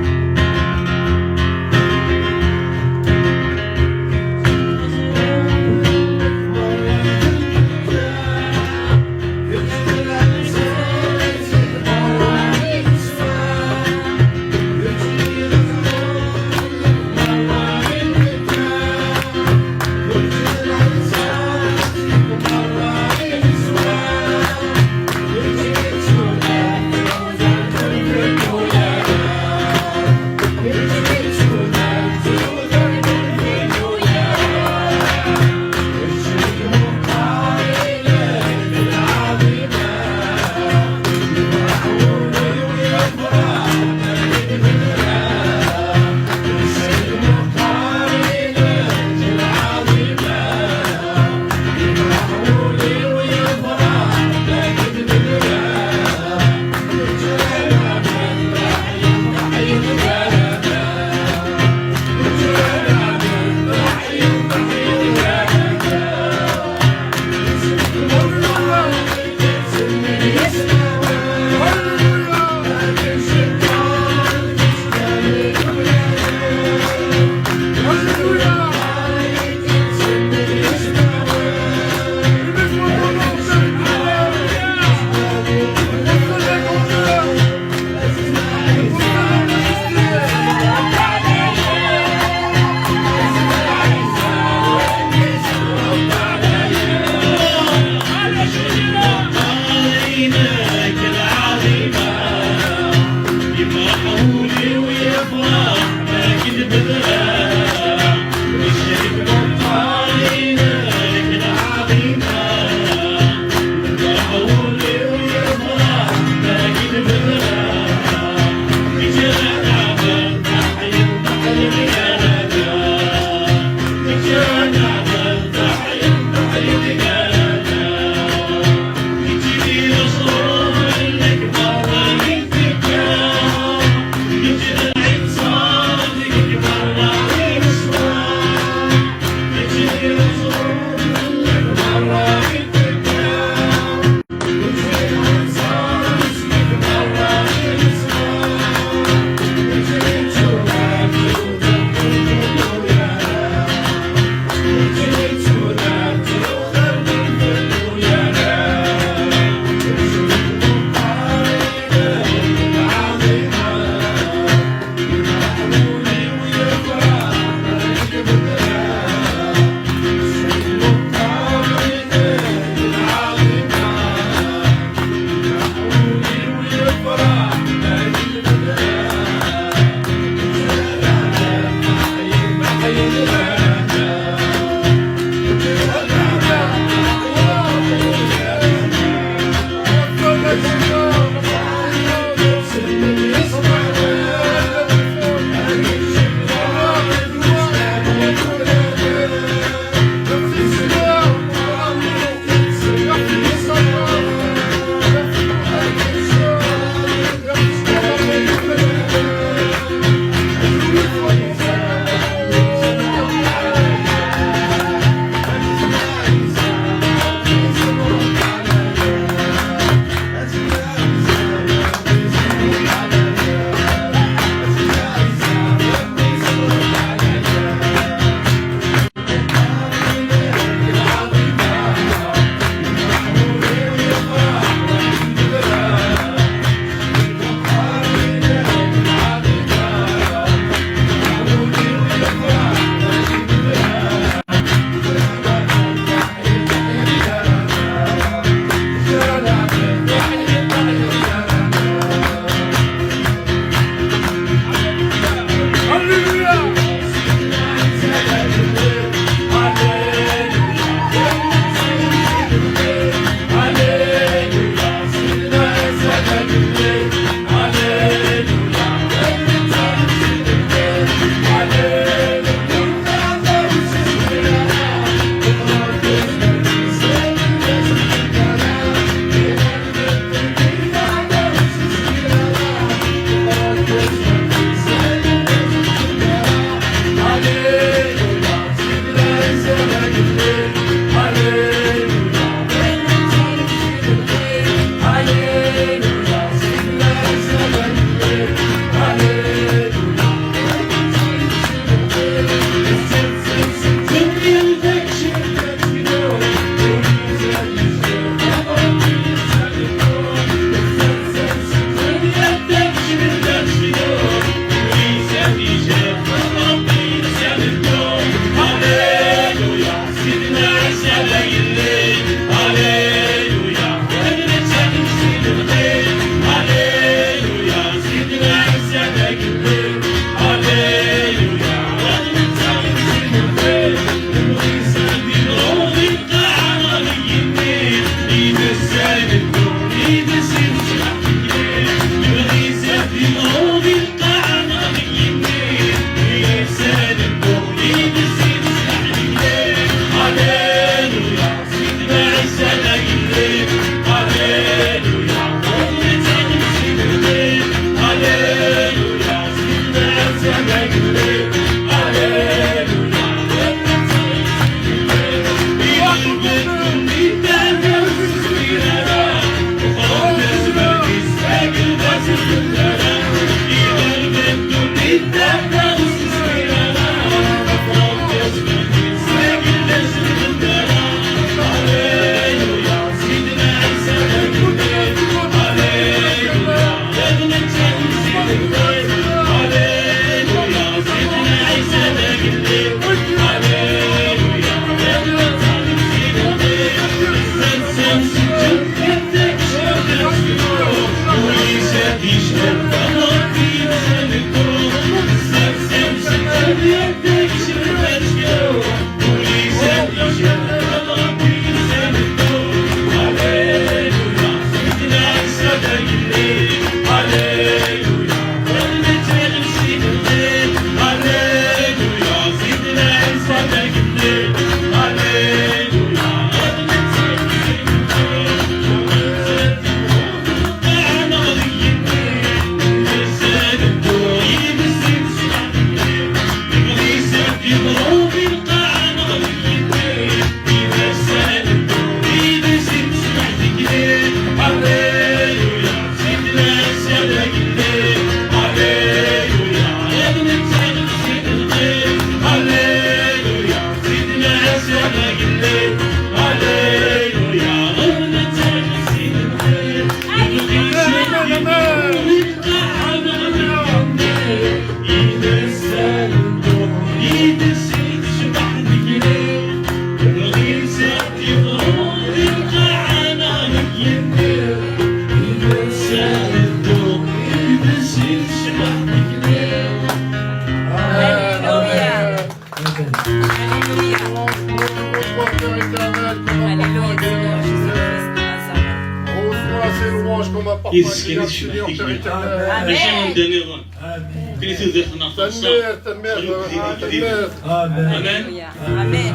Speaker 6: Alléluia, Seigneur Jésus-Christ de Nazareth.
Speaker 4: Reçois ces louanges comme un parfum
Speaker 1: يسكن
Speaker 4: agréable,
Speaker 1: يشبه
Speaker 4: Seigneur
Speaker 1: فيك
Speaker 4: Père
Speaker 1: يا
Speaker 4: éternel.
Speaker 1: ماشي عندنا نظام
Speaker 2: آمين
Speaker 1: كنت ذاتنا خاصة
Speaker 4: Ta mère,
Speaker 2: آمين
Speaker 1: أمان
Speaker 6: Alléluia. Amen.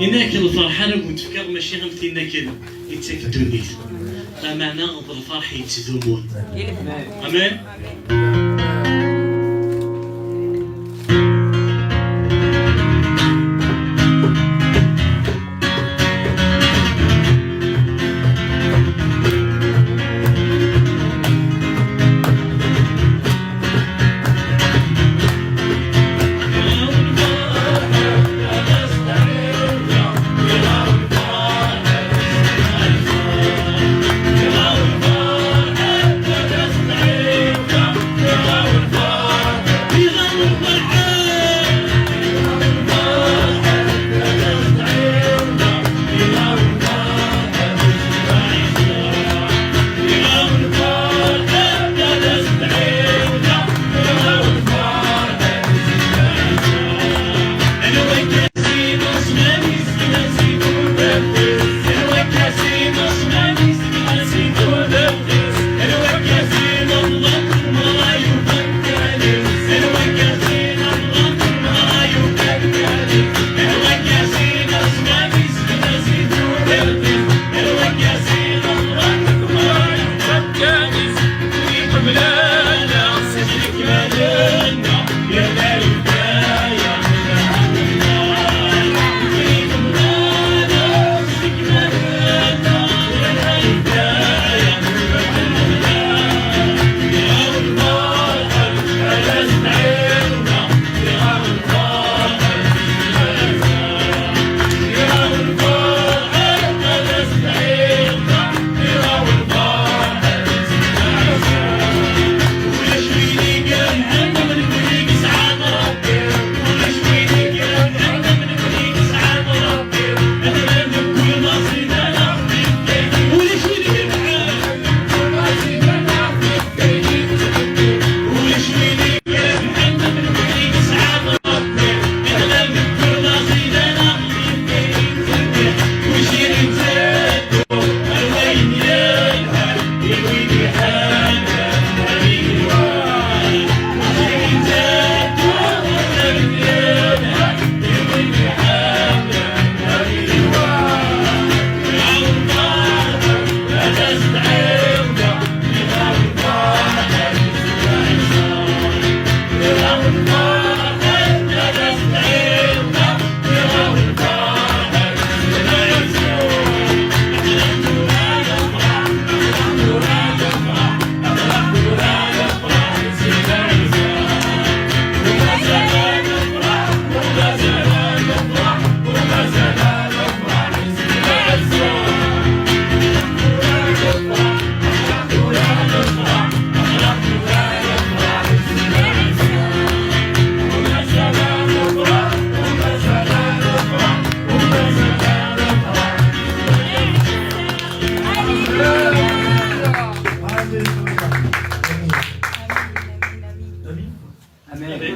Speaker 1: إنك الفرحة أنا كنت فكر ماشي غمتي إنك يتسكتوني لا معنى غض الفرح يتزومون
Speaker 6: Il est bon.
Speaker 1: أمان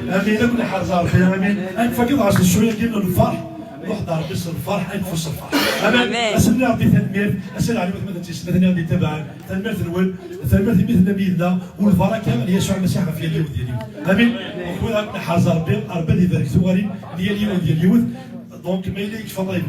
Speaker 2: امين كل حال صار فيها امين فقط عشان شويه قلنا الفرح واحد ربي يصير الفرح ينفس الفرح امين اسمنا ربي تنمير اسال على مثلا تسمى ربي تبع تنمير الول تنمير مثل نبينا والبركه اللي يسوع المسيح في اليوم ديالي امين وكل حال ربي ربي يبارك ثواري ديال اليوم ديال اليوم دونك ما يليكش فضايل